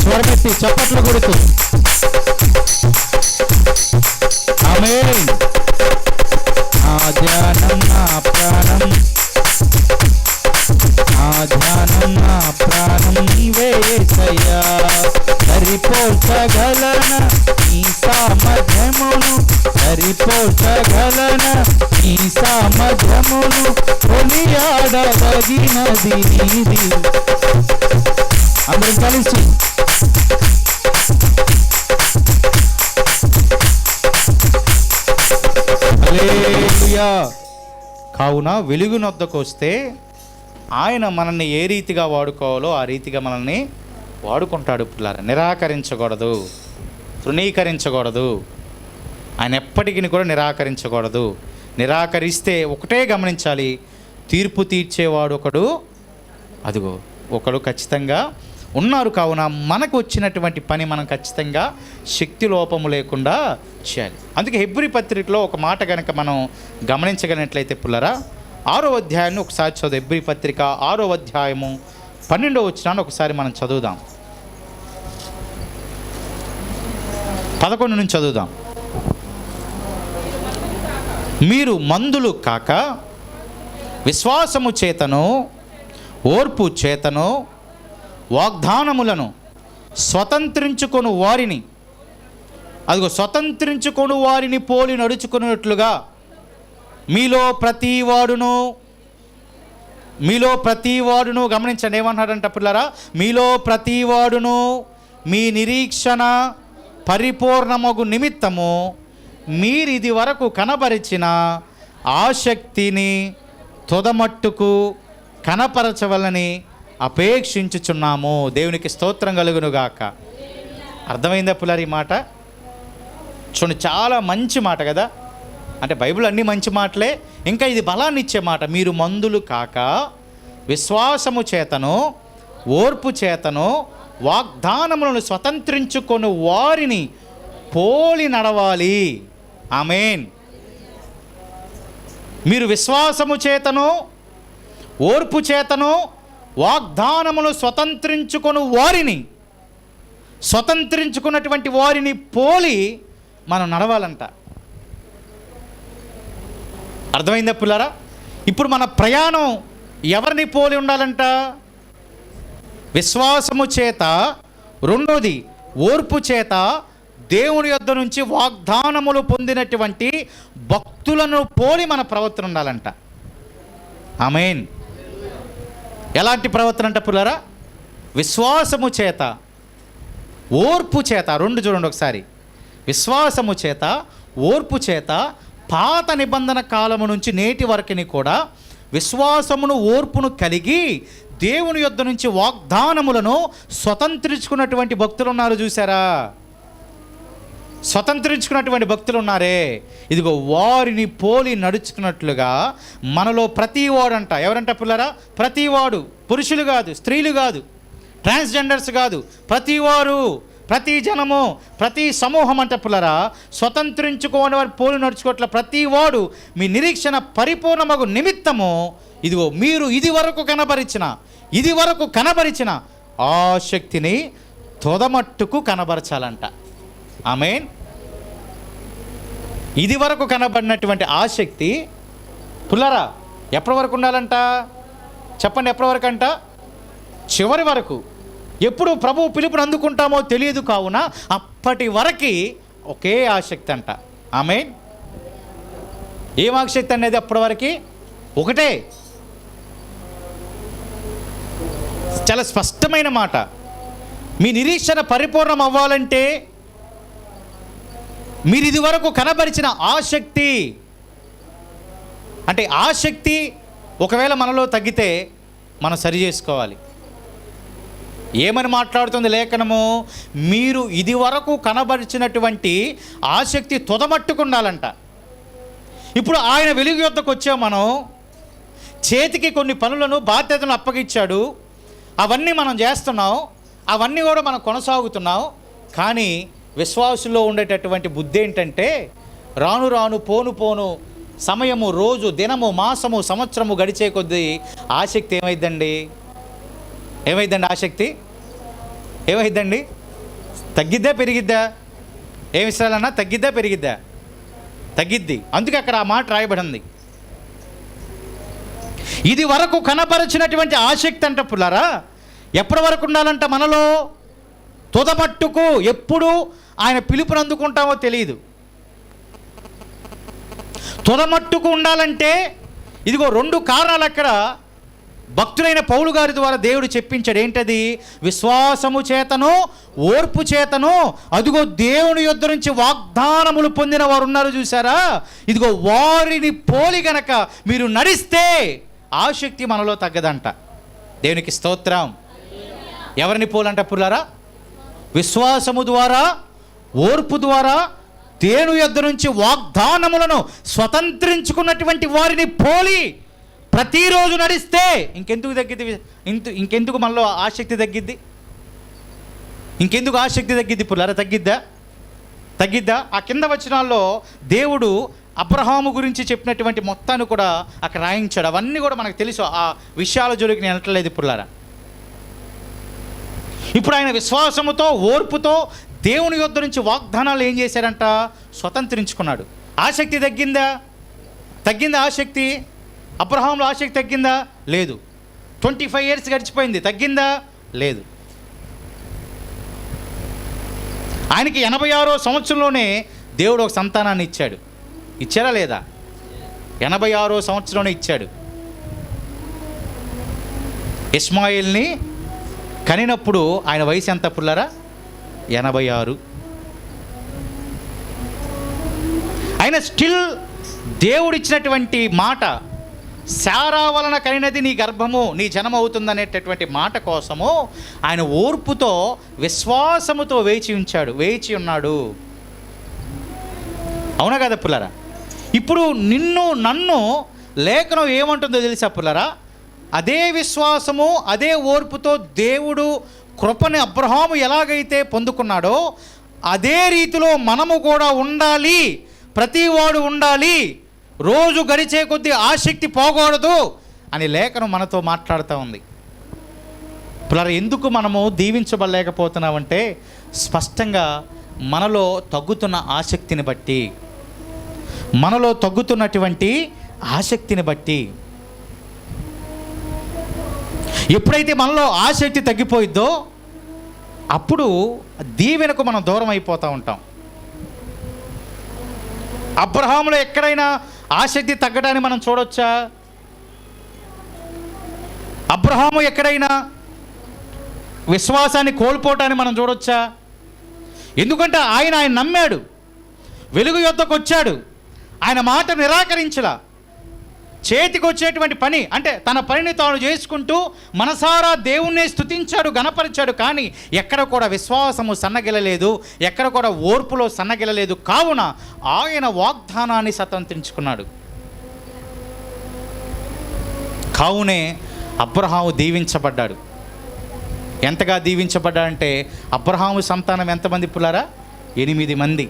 స్వరమెత్తి చప్పట్లు కొడుతూ ఆమేన్. నా ధ్యానం నా ప్రాణం, నా ధ్యానం నా ప్రాణం నీవే యేసయ్యా. సరిపోల్చగలన నీ సామర్థ్యమును, సరిపోల్చగలన నీ సామర్థ్యమును, కొనియాడదగినది నీది. అందరూ కలిసి హల్లెలూయా. కావున వెలుగునొద్దకు వస్తే ఆయన మనల్ని ఏ రీతిగా వాడుకోవాలో ఆ రీతిగా మనల్ని వాడుకుంటాడు. పిల్లలు నిరాకరించకూడదు, తృణీకరించకూడదు. ఆయన ఎప్పటికీ కూడా నిరాకరించకూడదు. నిరాకరిస్తే ఒకటే గమనించాలి, తీర్పు తీర్చేవాడు ఒకడు, అదిగో ఒకడు ఖచ్చితంగా ఉన్నారు. కావున మనకు వచ్చినటువంటి పని మనం ఖచ్చితంగా శక్తి లోపము లేకుండా చేయాలి. అందుకే హెబ్రీ పత్రికలో ఒక మాట కనుక మనం గమనించగలిగినట్లయితే పుల్లరా, 6వ అధ్యాయాన్ని ఒకసారి చదువు. హెబ్రీ పత్రిక 6వ అధ్యాయము 12వ వచనాన్ని ఒకసారి మనం చదువుదాం. 11 నుంచి చదువుదాం. మీరు మందులు కాక విశ్వాసము చేతను ఓర్పు చేతను వాగ్దానములను స్వతంత్రించుకొను వారిని, అదిగో స్వతంత్రించుకొను వారిని పోలి నడుచుకున్నట్లుగా మీలో ప్రతి వాడును మీలో ప్రతి వాడును, గమనించండి ఏమన్నాడంట పిల్లరా, మీలో ప్రతి వాడును మీ నిరీక్షణ పరిపూర్ణమగు నిమిత్తము మీరిది వరకు కనబరిచిన ఆసక్తిని తుదమట్టుకు కనపరచవలని అపేక్షించుచున్నాము. దేవునికి స్తోత్రం కలుగునుగాక. అర్థమైందా పిల్లలు ఈ మాట? చూడండి, చాలా మంచి మాట కదా. అంటే బైబిల్ అన్ని మంచి మాటలే, ఇంకా ఇది బలాన్ని ఇచ్చే మాట. మీరు మందులు కాక విశ్వాసము చేతను ఓర్పు చేతను వాగ్దానములను స్వతంత్రించుకొని వారిని పోలి నడవాలి. ఆమేన్. మీరు విశ్వాసము చేతను ఓర్పు చేతను వాగ్దానములు స్వతంత్రించుకున్నటువంటి వారిని పోలి మనం నడవాలంట. అర్థమైందా పిల్లరా? ఇప్పుడు మన ప్రయాణం ఎవరిని పోలి ఉండాలంట? విశ్వాసము చేత, రెండోది ఓర్పు చేత దేవుని యొద్ద నుంచి వాగ్దానములు పొందినటువంటి భక్తులను పోలి మన ప్రవర్తన ఉండాలంట. ఆమేన్. ఎలాంటి ప్రవర్తన అంట పిల్లరా? విశ్వాసము చేత ఓర్పు చేత, రెండు చూడండి ఒకసారి. విశ్వాసము చేత ఓర్పు చేత పాత నిబంధన కాలము నుంచి నేటి వరకుని కూడా విశ్వాసమును ఓర్పును కలిగి దేవుని యొద్ద నుంచి వాగ్దానములను స్వతంత్రించుకున్నటువంటి భక్తులు ఉన్నారు. చూసారా? స్వతంత్రించుకున్నటువంటి భక్తులు ఉన్నారే, ఇదిగో వారిని పోలి నడుచుకున్నట్లుగా మనలో ప్రతివాడంట. ఎవరంట పిల్లరా? ప్రతివాడు, పురుషులు కాదు, స్త్రీలు కాదు, ట్రాన్స్జెండర్స్ కాదు, ప్రతివారు, ప్రతి జనము, ప్రతి సమూహం అంట పిల్లరా, స్వతంత్రించుకోని వారు పోలి నడుచుకోవట్ల ప్రతివాడు మీ నిరీక్షణ పరిపూర్ణమగు నిమిత్తము ఇదిగో మీరు ఇది వరకు కనబరిచిన ఆసక్తిని తొదమట్టుకు కనబరచాలంట. ఆమేన్. ఇది వరకు కనబడినటువంటి ఆసక్తి పుల్లరా ఎప్పటి వరకు ఉండాలంట? చెప్పండి, ఎప్పటి వరకు అంట? చివరి వరకు. ఎప్పుడు ప్రభు పిలుపుని అందుకుంటామో తెలియదు, కావున అప్పటి వరకు ఒకే ఆసక్తి అంట. ఆమేన్. ఏం ఆసక్తి అనేది అప్పటి వరకు? ఒకటే. చాలా స్పష్టమైన మాట. మీ నిరీక్షణ పరిపూర్ణం అవ్వాలంటే మీరు ఇది వరకు కనబరిచిన ఆసక్తి, అంటే ఆసక్తి ఒకవేళ మనలో తగ్గితే మనం సరి చేసుకోవాలి. ఏమని మాట్లాడుతుంది లేఖనము? మీరు ఇది వరకు కనబరిచినటువంటి ఆసక్తి తుదమట్టుకుండాలంట. ఇప్పుడు ఆయన వెలుగు యొద్దకు వచ్చాం, మనం చేతికి కొన్ని పనులను బాధ్యతలను అప్పగించాడు, అవన్నీ మనం చేస్తున్నాం, అవన్నీ కూడా మనం కొనసాగుతున్నాం. కానీ విశ్వాసుల్లో ఉండేటటువంటి బుద్ధి ఏంటంటే రాను రాను పోను పోను సమయము, రోజు, దినము, మాసము, సంవత్సరము గడిచే కొద్దీ ఆసక్తి ఏమైందండి? ఆసక్తి ఏమైందండి? తగ్గిద్దా పెరిగిద్దా? ఏమి ఇస్తారన్నా? తగ్గిద్దా పెరిగిద్దా? తగ్గిద్ది. అందుకే అక్కడ ఆ మాట రాయబడింది. ఇది వరకు కనపరిచినటువంటి ఆసక్తి అంట పుల్లారా ఎప్పటి వరకు ఉండాలంట మనలో? తుదమట్టుకు. ఎప్పుడు ఆయన పిలుపుని అందుకుంటామో తెలియదు. తుదమట్టుకు ఉండాలంటే ఇదిగో రెండు కారణాలు అక్కడ భక్తులైన పౌలు గారి ద్వారా దేవుడు చెప్పించాడు. ఏంటది? విశ్వాసము చేతను ఓర్పు చేతను అదిగో దేవుని యొద్ద నుంచి వాగ్దానములు పొందిన వారు ఉన్నారు. చూసారా? ఇదిగో వారిని పోలి గనక మీరు నడిస్తే ఆసక్తి మనలో తగ్గదంట. దేవునికి స్తోత్రం. ఎవరిని పోలంట పుల్లారా? విశ్వాసము ద్వారా ఓర్పు ద్వారా దేవుని యొద్ద నుంచి వాగ్దానములను స్వతంత్రించుకున్నటువంటి వారిని పోలి ప్రతిరోజు నడిస్తే ఇంకెందుకు తగ్గిద్ది? ఇంకెందుకు మనలో ఆసక్తి తగ్గిద్ది? ఇంకెందుకు ఆసక్తి తగ్గిద్ది పుల్లారా? తగ్గిద్దా? ఆ కింద వచనాల్లో దేవుడు అబ్రహాము గురించి చెప్పినటువంటి మొత్తాన్ని కూడా అక్కడ రాయించాడు. అవన్నీ కూడా మనకు తెలుసు. ఆ విషయాల జోలికి నేను వెళ్ళట్లేదు పుల్లారా. ఇప్పుడు ఆయన విశ్వాసముతో ఓర్పుతో దేవుని యొద్ద నుంచి వాగ్దానాలు ఏం చేశారంట? స్వతంత్రించుకున్నాడు. ఆసక్తి తగ్గిందా ఆసక్తి? అబ్రహాంలో ఆసక్తి తగ్గిందా? లేదు. 25 years గడిచిపోయింది, తగ్గిందా? లేదు. ఆయనకి 86వ సంవత్సరంలోనే దేవుడు ఒక సంతానాన్ని ఇచ్చాడా లేదా? 86వ సంవత్సరంలోనే ఇచ్చాడు. ఇస్మాయిల్ని కనినప్పుడు ఆయన వయసు ఎంత పుల్లారా? 86. ఆయన స్టిల్ దేవుడిచ్చినటువంటి మాట, శారా వలన కనినది నీ గర్భము, నీ జనం అవుతుందనేటటువంటి మాట కోసము ఆయన ఓర్పుతో విశ్వాసముతో వేచి ఉన్నాడు. అవునా కదా పుల్లరా? ఇప్పుడు నిన్ను నన్ను లేఖనం ఏమంటుందో తెలుసా పుల్లరా? అదే విశ్వాసము, అదే ఓర్పుతో దేవుడు కృపని అబ్రహాము ఎలాగైతే పొందుకున్నాడో అదే రీతిలో మనము కూడా ఉండాలి. ప్రతివాడు ఉండాలి. రోజు గడిచే కొద్దీ ఆసక్తి పోకూడదు అని లేఖనం మనతో మాట్లాడుతూ ఉంది. పిల్లలు, ఎందుకు మనము దీవించబడలేకపోతున్నామంటే స్పష్టంగా మనలో తగ్గుతున్న ఆసక్తిని బట్టి, మనలో తగ్గుతున్నటువంటి ఆసక్తిని బట్టి. ఎప్పుడైతే మనలో ఆసక్తి తగ్గిపోయిద్దో అప్పుడు దీవెనకు మనం దూరం అయిపోతూ ఉంటాం. అబ్రహాములో ఎక్కడైనా ఆసక్తి తగ్గడాన్ని మనం చూడొచ్చా? అబ్రహాము ఎక్కడైనా విశ్వాసాన్ని కోల్పోవటాన్ని మనం చూడొచ్చా? ఎందుకంటే ఆయన నమ్మాడు, వెలుగు యొద్దకు వచ్చాడు, ఆయన మాట నిరాకరించలా. చేతికి వచ్చేటువంటి పని అంటే తన పనిని తాను చేసుకుంటూ మనసారా దేవుణ్ణి స్తుతించాడు, గణపరిచాడు. కానీ ఎక్కడ కూడా విశ్వాసము సన్నగిలలేదు, ఎక్కడ కూడా ఓర్పులో సన్నగిలలేదు. కావున ఆయన వాగ్దానాన్ని స్వతంత్రించుకున్నాడు. కావునే అబ్రహాము దీవించబడ్డాడు. ఎంతగా దీవించబడ్డాడంటే అబ్రహాము సంతానం ఎంతమంది పుల్లారా? 8 మంది.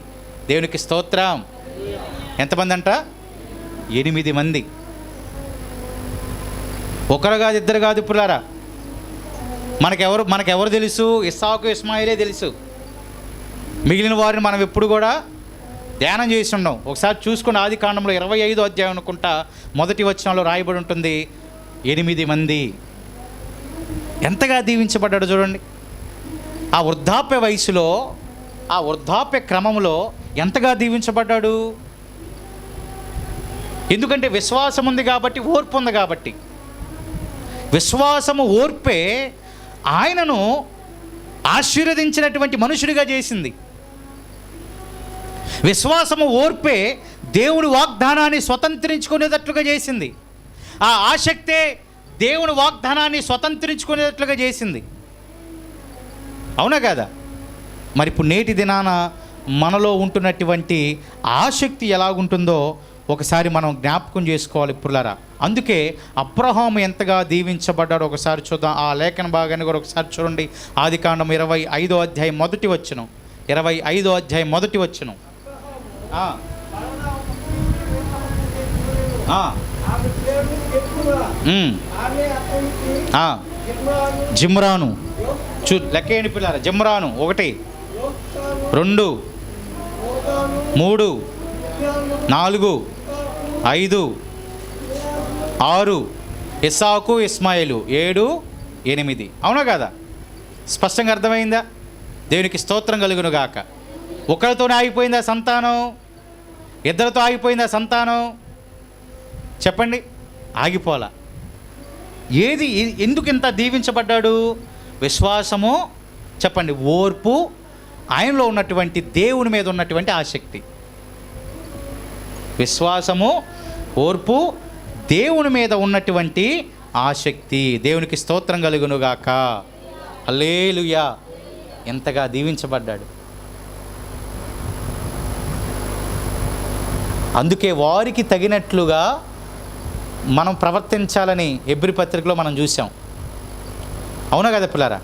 దేవునికి స్తోత్రం. ఎంతమంది అంట? 8 మంది. ఒకరు కాదు, ఇద్దరు కాదు పుల్లారా. మనకెవరు తెలుసు? ఇస్సాకు, ఇస్మాయిలే తెలుసు. మిగిలిన వారిని మనం ఎప్పుడు కూడా ధ్యానం చేసి ఉన్నాం. ఒకసారి చూసుకుని ఆదికాండంలో 25వ అధ్యాయం అనుకుంటా మొదటి వచనంలో రాయబడి ఉంటుంది 8 మంది. ఎంతగా దీవించబడ్డాడు చూడండి. ఆ వృద్ధాప్య వయసులో, ఆ వృద్ధాప్య క్రమంలో ఎంతగా దీవించబడ్డాడు. ఎందుకంటే విశ్వాసం ఉంది కాబట్టి, ఓర్పు ఉంది కాబట్టి. విశ్వాసము, ఓర్పే ఆయనను ఆశీర్వదించినటువంటి మనుషుడిగా చేసింది. విశ్వాసము, ఓర్పే దేవుని వాగ్దానాన్ని స్వతంత్రించుకునేటట్లుగా చేసింది. ఆ ఆసక్తే దేవుని వాగ్దానాన్ని స్వతంత్రించుకునేటట్లుగా చేసింది. అవునా కదా? మరి ఇప్పుడు నేటి దినాన మనలో ఉంటున్నటువంటి ఆసక్తి ఎలాగుంటుందో ఒకసారి మనం జ్ఞాపకం చేసుకోవాలి పుల్లారా. అందుకే అబ్రహాము ఎంతగా దీవించబడ్డాడో ఒకసారి చూద్దాం. ఆ లేఖన భాగాన్ని కూడా ఒకసారి చూడండి. ఆదికాండం 25వ అధ్యాయం మొదటి వచనం. 25వ అధ్యాయం మొదటి వచనం. జిమ్రాను లెక్కేయండి పిల్లారా. జిమ్రాను 1, 2, 3, 4, 5, 6, ఇస్సాకు, ఇస్మాయిలు 7, 8. అవునా కదా? స్పష్టంగా అర్థమైందా? దేవునికి స్తోత్రం కలుగును గాక. ఒకరితోనే ఆగిపోయిందా సంతానం? ఇద్దరితో ఆగిపోయిందా సంతానం? చెప్పండి. ఆగిపోలా. ఏది, ఎందుకు ఇంత దీవించబడ్డాడు? విశ్వాసము, చెప్పండి, ఓర్పు, ఆయనలో ఉన్నటువంటి దేవుని మీద ఉన్నటువంటి ఆసక్తి. విశ్వాసము, ఓర్పు, దేవుని మీద ఉన్నటువంటి ఆసక్తి. దేవునికి స్తోత్రం కలుగునుగాక. హల్లెలూయా. ఎంతగా దీవించబడ్డాడు. అందుకే వారికి తగినట్లుగా మనం ప్రవర్తించాలని హెబ్రీ పత్రికలో మనం చూసాం. అవునా కదా పిల్లారా?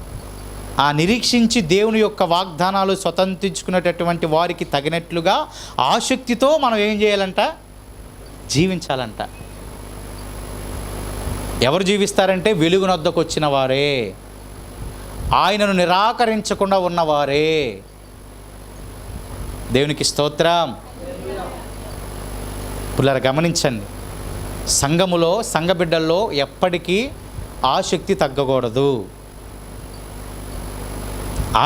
ఆ నిరీక్షించి దేవుని యొక్క వాగ్దానాలు స్వతంత్రించుకునేటటువంటి వారికి తగినట్లుగా ఆసక్తితో మనం ఏం చేయాలంట? జీవించాలంట. ఎవరు జీవిస్తారంటే వెలుగునొద్దకు వచ్చిన వారే, ఆయనను నిరాకరించకుండా ఉన్నవారే. దేవునికి స్తోత్రం. పిల్లలు గమనించండి, సంఘములో, సంఘ బిడ్డల్లో ఎప్పటికీ ఆసక్తి తగ్గకూడదు.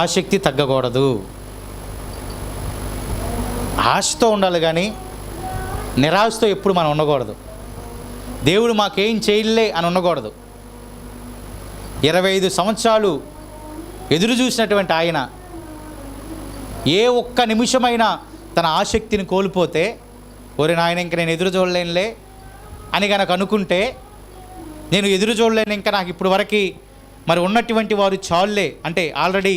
ఆసక్తి తగ్గకూడదు. ఆశతో ఉండాలి కానీ నిరాశతో ఎప్పుడు మనం ఉండకూడదు. దేవుడు మాకేం చేయలే అని ఉండకూడదు. 25 సంవత్సరాలు ఎదురు చూసినటువంటి ఆయన ఏ ఒక్క నిమిషమైనా తన ఆసక్తిని కోల్పోతే, ఒరే నాయన ఇంక నేను ఎదురు చూడలేనులే అని కనుక అనుకుంటే, నేను ఎదురు చూడలేను ఇంకా, నాకు ఇప్పుడు వరకు మరి ఉన్నటువంటి వారు చాలులే, అంటే ఆల్రెడీ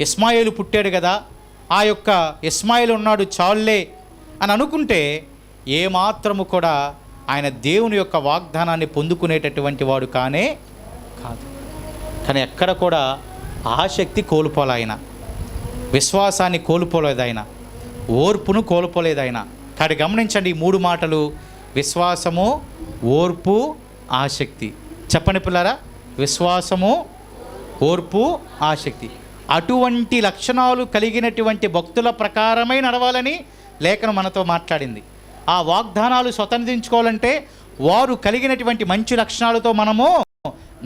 ఇస్మాయిలు పుట్టాడు కదా, ఆ యొక్క ఇస్మాయిల్ ఉన్నాడు చాలులే అని అనుకుంటే ఏమాత్రము కూడా ఆయన దేవుని యొక్క వాగ్దానాన్ని పొందుకునేటటువంటి వాడు కానే కాదు. కానీ ఎక్కడ కూడా ఆసక్తి కోల్పోలే ఆయన, విశ్వాసాన్ని కోల్పోలేదు ఆయన, ఓర్పును కోల్పోలేదు ఆయన. కాబట్టి గమనించండి ఈ 3 మాటలు: విశ్వాసము, ఓర్పు, ఆసక్తి. చెప్పండి పిల్లారా, విశ్వాసము, ఓర్పు, ఆసక్తి. అటువంటి లక్షణాలు కలిగినటువంటి భక్తుల ప్రకారమై నడవాలని లేఖనం మనతో మాట్లాడింది. ఆ వాగ్దానాలు స్వతంత్రించుకోవాలంటే వారు కలిగినటువంటి మంచి లక్షణాలతో మనము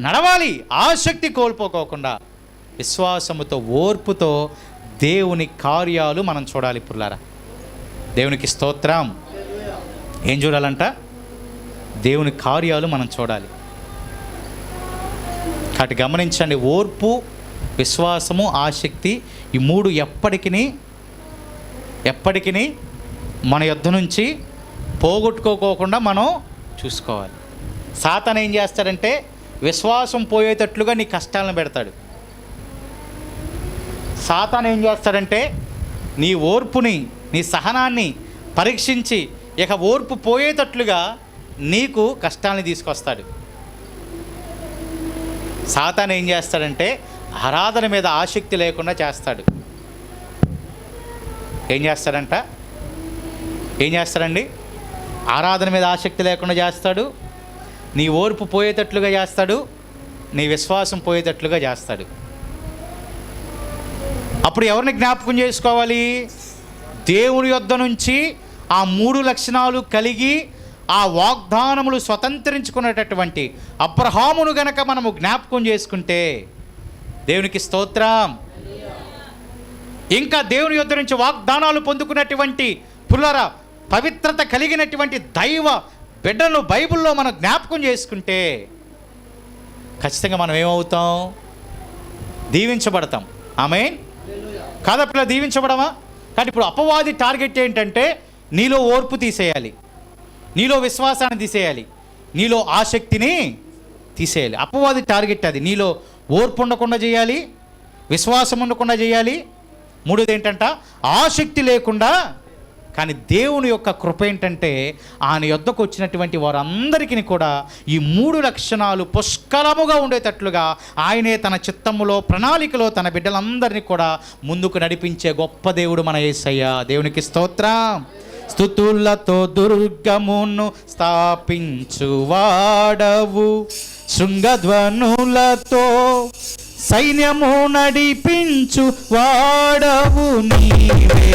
నడవాలి. ఆసక్తి కోల్పోకోకుండా విశ్వాసముతో, ఓర్పుతో దేవుని కార్యాలు మనం చూడాలి. పుల్లారా, దేవునికి స్తోత్రం. ఏం చూడాలంట? దేవుని కార్యాలు మనం చూడాలి. కాబట్టి గమనించండి, ఓర్పు, విశ్వాసము, ఆసక్తి, ఈ 3 ఎప్పటికీ మన యొద్ద నుంచి పోగొట్టుకోకుండా మనం చూసుకోవాలి. సాతాను ఏం చేస్తాడంటే విశ్వాసం పోయేటట్లుగా నీ కష్టాలను పెడతాడు. సాతాను ఏం చేస్తాడంటే నీ ఓర్పుని, నీ సహనాన్ని పరీక్షించి ఇక ఓర్పు పోయేటట్లుగా నీకు కష్టాలను తీసుకొస్తాడు. సాతాను ఏం చేస్తాడంటే ఆరాధన మీద ఆసక్తి లేకుండా చేస్తాడు. ఏం చేస్తాడండి? ఆరాధన మీద ఆసక్తి లేకుండా చేస్తాడు, నీ ఓర్పు పోయేటట్లుగా చేస్తాడు, నీ విశ్వాసం పోయేటట్లుగా చేస్తాడు. అప్పుడు ఎవరిని జ్ఞాపకం చేసుకోవాలి? దేవుని యొద్ద నుంచి ఆ 3 లక్షణాలు కలిగి ఆ వాగ్దానములు స్వతంత్రించుకునేటటువంటి అబ్రహామును గనక మనము జ్ఞాపకం చేసుకుంటే, దేవునికి స్తోత్రం. ఇంకా దేవుని యొద్ద నుంచి వాగ్దానాలు పొందుకున్నటువంటి పుల్లరా పవిత్రత కలిగినటువంటి దైవ బిడ్డను బైబిల్లో మనం జ్ఞాపకం చేసుకుంటే ఖచ్చితంగా మనం ఏమవుతాం? దీవించబడతాం. ఆమేన్. కాదప్పుడు దీవించబడమా? కానీ ఇప్పుడు అపవాది టార్గెట్ ఏంటంటే నీలో ఓర్పు తీసేయాలి, నీలో విశ్వాసాన్ని తీసేయాలి, నీలో ఆసక్తిని తీసేయాలి. అపవాది టార్గెట్ అది. నీలో ఓర్పు ఉండకుండా చేయాలి, విశ్వాసం ఉండకుండా చేయాలి. 3ది ఏంటంట? ఆసక్తి లేకుండా. కానీ దేవుని యొక్క కృప ఏంటంటే ఆయన యొద్దకు వచ్చినటువంటి వారందరికీ కూడా ఈ 3 లక్షణాలు పుష్కలముగా ఉండేటట్లుగా ఆయనే తన చిత్తములో, ప్రణాళికలో తన బిడ్డలందరినీ కూడా ముందుకు నడిపించే గొప్ప దేవుడు మన యేసయ్య. దేవునికి స్తోత్రం. స్తుతులతో దుర్గమును స్థాపించువాడవు, శృంగధ్వనులతో సైన్యము నడిపించు వాడవు నీవే.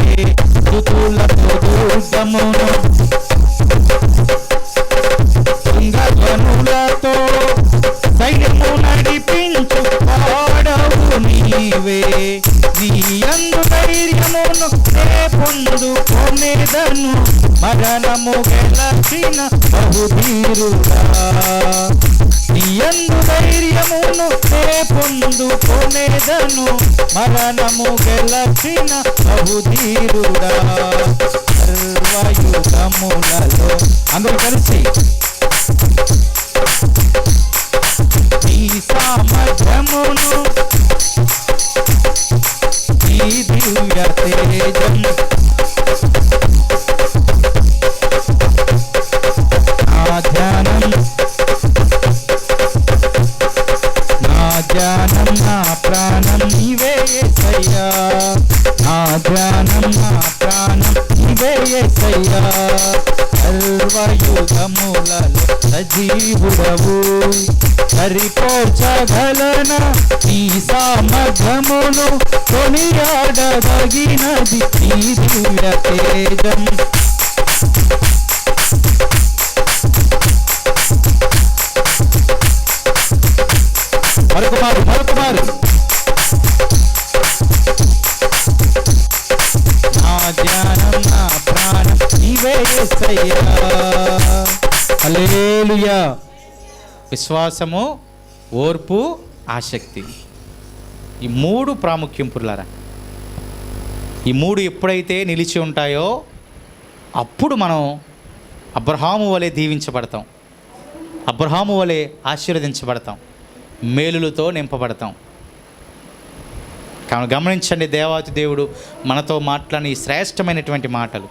స్తుతులతో దుర్గమును, శృంగధ్వనులతో సైన్యము నడిపించు వాడవు నీవే. నీ యందు ధైర్యమును పొందుకొనేదను, మరణము గెలచిన బహుధీరుడా. నీ యందు ధైర్యమును పొందుకొనేదను, మరణము గెలచిన బహుధీరుడా. సర్వయుగములలో అందరూ కలిసి నీ సామర్థ్యమును, నీ దివ్య తేజం, నా ధ్యానం, నా ప్రాణం నీవే యేసయ్యా. నా ధ్యానం, నా ప్రాణం నీవే యేసయ్యా. సర్వయుగములలో సజీవుడవు, సరిపోర్చగలన నీ సామర్థ్యమును, కొనియాడదగినది నీ దివ్య తేజం. మరొకమారు నా ధ్యానం, నా ప్రాణం నీవే యేసయ్యా. హల్లెలూయా. విశ్వాసము, ఓర్పు, ఆసక్తి. ఈ మూడు ప్రాముఖ్యం పురులారా. ఈ మూడు ఎప్పుడైతే నిలిచి ఉంటాయో అప్పుడు మనం అబ్రహాము వలె దీవించబడతాం, అబ్రహాము వలె ఆశీర్వదించబడతాం, మేలులతో నింపబడతాం. కానీ గమనించండి, దేవాతి దేవుడు మనతో మాట్లాడిన ఈ శ్రేష్టమైనటువంటి మాటలు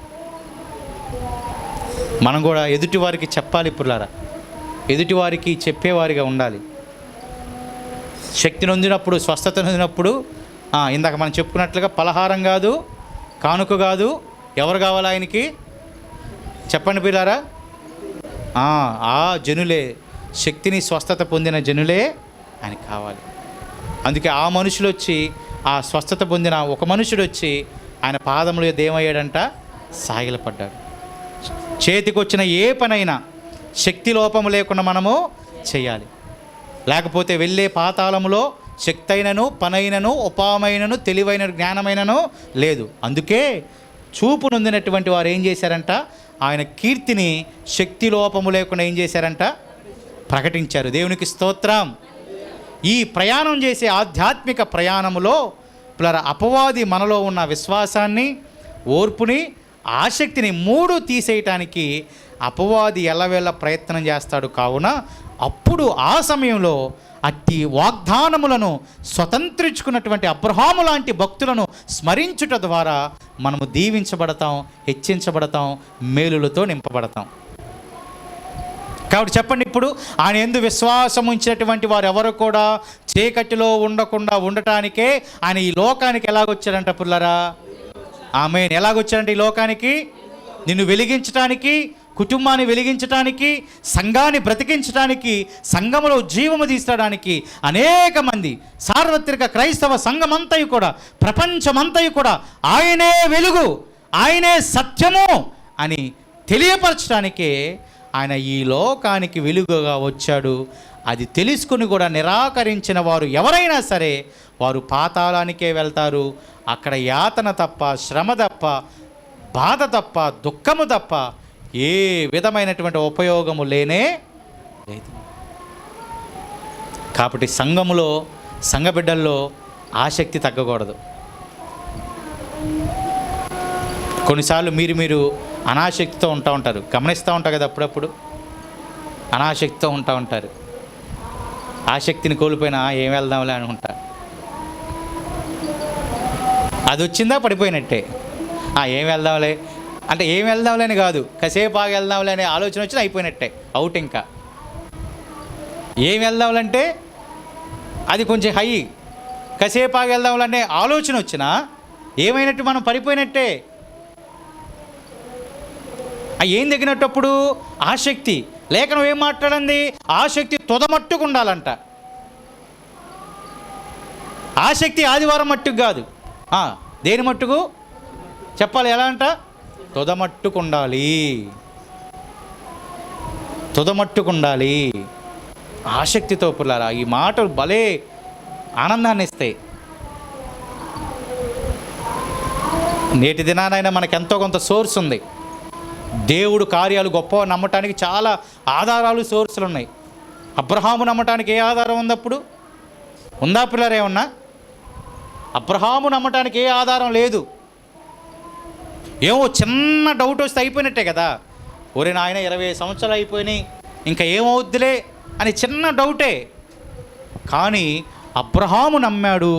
మనం కూడా ఎదుటివారికి చెప్పాలి పురులారా. ఎదుటివారికి చెప్పేవారిగా ఉండాలి. శక్తి నొందినప్పుడు, స్వస్థత నొందినప్పుడు ఇందాక మనం చెప్పుకున్నట్లుగా పలహారం కాదు, కానుక కాదు, ఎవరు కావాలి ఆయనకి చెప్పండి పిల్లారా? ఆ జనులే, శక్తిని స్వస్థత పొందిన జనులే ఆయనకి కావాలి. అందుకే ఆ మనుషులు వచ్చి, ఆ స్వస్థత పొందిన ఒక మనుషుడు వచ్చి ఆయన పాదములు ఏమయ్యాడంట? సాగిలపడ్డాడు. చేతికి వచ్చిన ఏ పనైనా శక్తి లోపము లేకుండా మనము చేయాలి. లేకపోతే వెళ్ళే పాతాళములో శక్తి అయినను, పనైనను, ఉపాయమైనను, తెలివైన జ్ఞానమైనను లేదు. అందుకే చూపు నొందినటువంటి వారు ఏం చేశారంట? ఆయన కీర్తిని శక్తి లోపము లేకుండా ఏం చేశారంట? ప్రకటించారు. దేవునికి స్తోత్రం. ఈ ప్రయాణం చేసే ఆధ్యాత్మిక ప్రయాణములో అపవాది మనలో ఉన్న విశ్వాసాన్ని, ఓర్పుని, ఆసక్తిని మూడు తీసేయటానికి అపవాది ఎల్లవేళ ప్రయత్నం చేస్తాడు. కావున అప్పుడు ఆ సమయంలో అట్టి వాగ్దానములను స్వతంత్రించుకున్నటువంటి అబ్రహాము లాంటి భక్తులను స్మరించుట ద్వారా మనము దీవించబడతాం, హెచ్చించబడతాం, మేలులతో నింపబడతాం. కాబట్టి చెప్పండి, ఇప్పుడు ఆయన యందు విశ్వాసం ఉంచినటువంటి వారు ఎవరు కూడా చీకటిలో ఉండకుండా ఉండటానికే ఆయన ఈ లోకానికి ఎలాగొచ్చాడంట పుల్లరా? ఆమేన్. ఎలాగొచ్చాడంటే ఈ లోకానికి నిన్ను వెలిగించటానికి, కుటుంబాన్ని వెలిగించటానికి, సంఘాన్ని బ్రతికించడానికి, సంఘములో జీవము తీర్చడానికి అనేక మంది సార్వత్రిక క్రైస్తవ సంఘమంతయు కూడా, ప్రపంచమంతయు కూడా ఆయనే వెలుగు, ఆయనే సత్యము అని తెలియపరచడానికే ఆయన ఈ లోకానికి వెలుగుగా వచ్చాడు. అది తెలుసుకుని కూడా నిరాకరించిన వారు ఎవరైనా సరే వారు పాతాళానికే వెళ్తారు. అక్కడ యాతన తప్ప, శ్రమ తప్ప, బాధ తప్ప, దుఃఖము తప్ప ఏ విధమైనటువంటి ఉపయోగము లేనే లేదు. కాబట్టి సంఘములో, సంఘ బిడ్డల్లో ఆసక్తి తగ్గకూడదు. కొన్నిసార్లు మీరు అనాసక్తితో ఉంటారు. గమనిస్తూ ఉంటారు కదా, అప్పుడప్పుడు అనాసక్తితో ఉంటారు. ఆసక్తిని కోల్పోయినా ఏం వెళ్దాంలే అనుకుంటా. అది వచ్చిందా పడిపోయినట్టే. ఏం వెళ్దాంలే అంటే ఏం వెళ్దాంలే అని కాదు, కాసేపు ఆగి వెళ్దాంలే అనే ఆలోచన వచ్చినా అయిపోయినట్టే, అవుట్. ఇంకా ఏం వెళ్దాంలంటే అది కొంచెం హై, కాసేపు ఆగి వెళ్దాంలనే ఆలోచన వచ్చినా ఏమైనట్టు, మనం పడిపోయినట్టే. ఏం తగినట్టప్పుడు ఆసక్తి లేఖనం ఏం మాట్లాడింది? ఆసక్తి తుదమట్టుకు ఉండాలంట. ఆసక్తి ఆదివారం మట్టుకు కాదు, దేని మట్టుకు చెప్పాలి? ఎలా అంట? తుదమట్టుకు ఉండాలి, తుదమట్టుకు ఉండాలి. ఆసక్తితో పుల్లారా, ఈ మాటలు భలే ఆనందాన్ని ఇస్తాయి. నేటి దినానైనా మనకు ఎంతో కొంత సోర్స్ ఉంది. దేవుడు కార్యాలు గొప్ప నమ్మటానికి చాలా ఆధారాలు, సోర్సులు ఉన్నాయి. అబ్రహాము నమ్మటానికి ఏ ఆధారం ఉంది? అప్పుడు ఉందా పిల్లలు? ఏమన్నా? అబ్రహాము నమ్మటానికి ఏ ఆధారం లేదు. ఏమో చిన్న డౌట్ వస్తే అయిపోయినట్టే కదా. ఒరే నాయన 20 సంవత్సరాలు అయిపోయినాయి, ఇంకా ఏమవుద్దిలే అని చిన్న డౌటే. కానీ అబ్రహాము నమ్మాడు,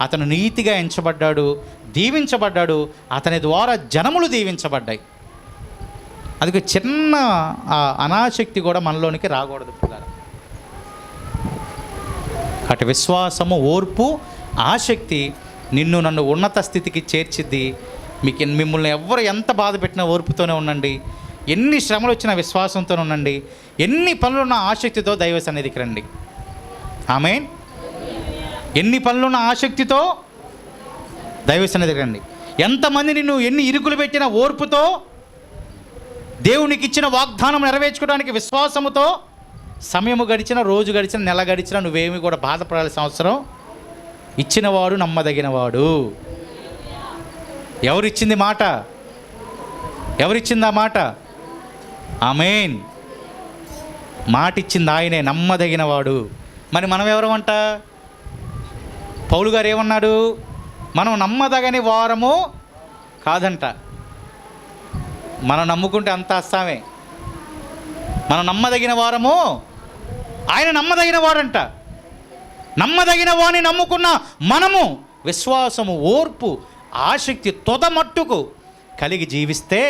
అతను నీతిగా ఎంచబడ్డాడు, దీవించబడ్డాడు, అతని ద్వారా జనములు దీవించబడ్డాయి. అందుకే చిన్న అనాసక్తి కూడా మనలోనికి రాకూడదు పిల్లలు. అటు విశ్వాసము, ఓర్పు, ఆసక్తి నిన్ను నన్ను ఉన్నత స్థితికి చేర్చిద్ది. మిమ్మల్ని ఎవరు ఎంత బాధ పెట్టినా ఓర్పుతోనే ఉండండి, ఎన్ని శ్రమలు వచ్చినా విశ్వాసంతోనే ఉండండి, ఎన్ని పనులున్న ఆసక్తితో దైవ సన్నిధికి రండి. ఆమేన్. ఎన్ని పనులున్న ఆసక్తితో దైవ సన్నిధికి రండి. ఎంతమంది నిన్ను ఎన్ని ఇరుకులు పెట్టినా ఓర్పుతో, దేవునికి ఇచ్చిన వాగ్దానం నెరవేర్చుకోవడానికి విశ్వాసముతో, సమయము గడిచిన, రోజు గడిచిన, నెల గడిచిన నువ్వేమి కూడా బాధపడాల్సిన అవసరం. ఇచ్చినవాడు నమ్మదగినవాడు. ఎవరిచ్చింది మాట? ఎవరిచ్చింది ఆ మాట? ఆమేన్. మాట ఇచ్చింది ఆయనే, నమ్మదగినవాడు. మరి మనం ఎవరమంట? పౌలు గారు ఏమన్నాడు? మనం నమ్మదగని వారము కాదంట. మనం నమ్ముకుంటే అంత అస్తామే. మనం నమ్మదగిన వారము, ఆయన నమ్మదగిన వాడంట. నమ్మదగిన వాడిని నమ్ముకున్న మనము విశ్వాసము, ఓర్పు, ఆసక్తి తొదమట్టుకు కలిగి జీవిస్తే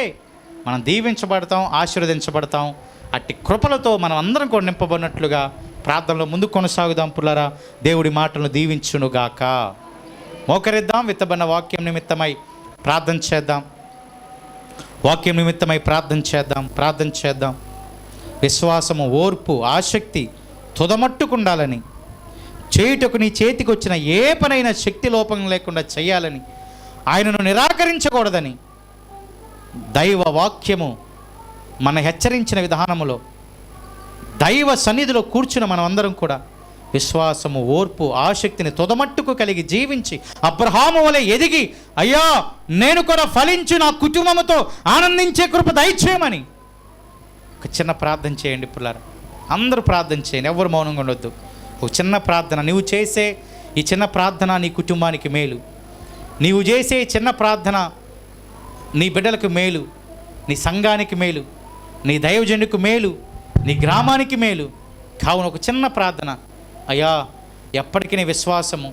మనం దీవించబడతాం, ఆశీర్వదించబడతాం. అట్టి కృపలతో మనం అందరం కూడా నింపబడినట్లుగా ప్రార్థనలో ముందుకు కొనసాగుదాం. పుల్లరా, దేవుడి మాటలను దీవించునుగాక. మోకరిద్దాం. విత్తబడిన వాక్యం నిమిత్తమై ప్రార్థన చేద్దాం. వాక్యం నిమిత్తమై ప్రార్థన చేద్దాం. విశ్వాసము, ఓర్పు, ఆసక్తి తుదమట్టుకుండాలని, చేయుటకు నీ చేతికి వచ్చిన ఏ పనైనా శక్తి లోపం లేకుండా చేయాలని, ఆయనను నిరాకరించకూడదని దైవ వాక్యము మన హెచ్చరించిన విధానములో దైవ సన్నిధిలో కూర్చున్న మనం అందరం కూడా విశ్వాసము, ఓర్పు, ఆసక్తిని తుదమట్టుకు కలిగి జీవించి అబ్రహాము వలె ఎదిగి, అయ్యా నేను కూడా ఫలించి నా కుటుంబముతో ఆనందించే కృప దయచేయమని ఒక చిన్న ప్రార్థన చేయండి. పిల్లలు అందరూ ప్రార్థన చేయండి, ఎవరు మౌనంగా ఉండొద్దు. ఒక చిన్న ప్రార్థన, నీవు చేసే ఈ చిన్న ప్రార్థన నీ కుటుంబానికి మేలు. నీవు చేసే చిన్న ప్రార్థన నీ బిడ్డలకు మేలు, నీ సంఘానికి మేలు, నీ దైవజనునికి మేలు, నీ గ్రామానికి మేలు. కావున ఒక చిన్న ప్రార్థన, అయ్యా ఎప్పటికీ నీ విశ్వాసము,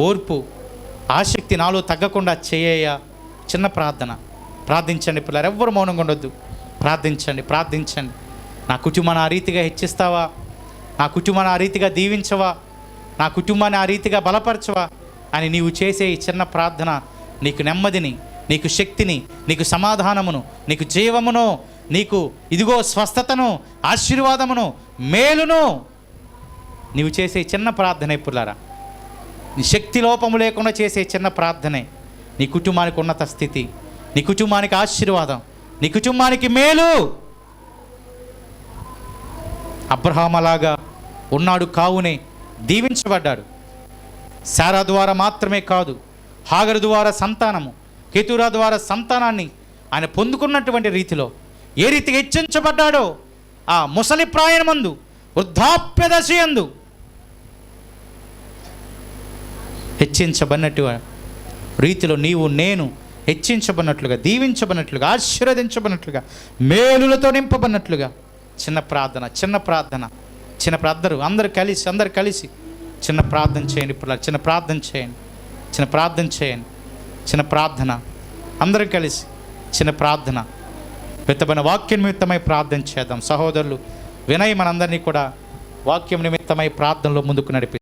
ఓర్పు, ఆసక్తి నాలో తగ్గకుండా చేయ. చిన్న ప్రార్థన ప్రార్థించండి. పిల్లలు ఎవ్వరు మౌనంగా ఉండొద్దు. ప్రార్థించండి. నా కుటుంబాన్ని ఆ రీతిగా హెచ్చిస్తావా? నా కుటుంబాన్ని ఆ రీతిగా దీవించవా? నా కుటుంబాన్ని ఆ రీతిగా బలపరచవా అని నీవు చేసే ఈ చిన్న ప్రార్థన నీకు నెమ్మదిని, నీకు శక్తిని, నీకు సమాధానమును, నీకు జీవమును, నీకు ఇదిగో స్వస్థతను, ఆశీర్వాదమును, మేలును నీవు చేసే చిన్న ప్రార్థనే. పుల్లారా, నీ శక్తి లోపము లేకుండా చేసే చిన్న ప్రార్థనే నీ కుటుంబానికి ఉన్నత స్థితి, నీ కుటుంబానికి ఆశీర్వాదం, నీ కుటుంబానికి మేలు. అబ్రహాము అలాగా ఉన్నాడు, కావునే దీవించబడ్డాడు. శారా ద్వారా మాత్రమే కాదు, హాగరు ద్వారా సంతానము, కేతురా ద్వారా సంతానాన్ని ఆయన పొందుకున్నటువంటి రీతిలో ఏ రీతిగా హెచ్చించబడ్డాడో ఆ ముసలి ప్రాయమందు, వృద్ధాప్య దశయందు హెచ్చించబడినట్టు రీతిలో నీవు నేను హెచ్చించబడినట్లుగా, దీవించబడినట్లుగా, ఆశీర్వదించబడినట్లుగా, మేలులతో నింపబడినట్లుగా చిన్న ప్రార్థన అందరూ కలిసి చిన్న ప్రార్థన చేయండి. ఇప్పుడు చిన్న ప్రార్థన అందరూ కలిసి చిన్న ప్రార్థన, విత్తబడిన వాక్యం నిమిత్తమై ప్రార్థన చేద్దాం. సహోదరులు వినయ్ మనందరినీ కూడా వాక్యం నిమిత్తమై ప్రార్థనలో ముందుకు నడిపి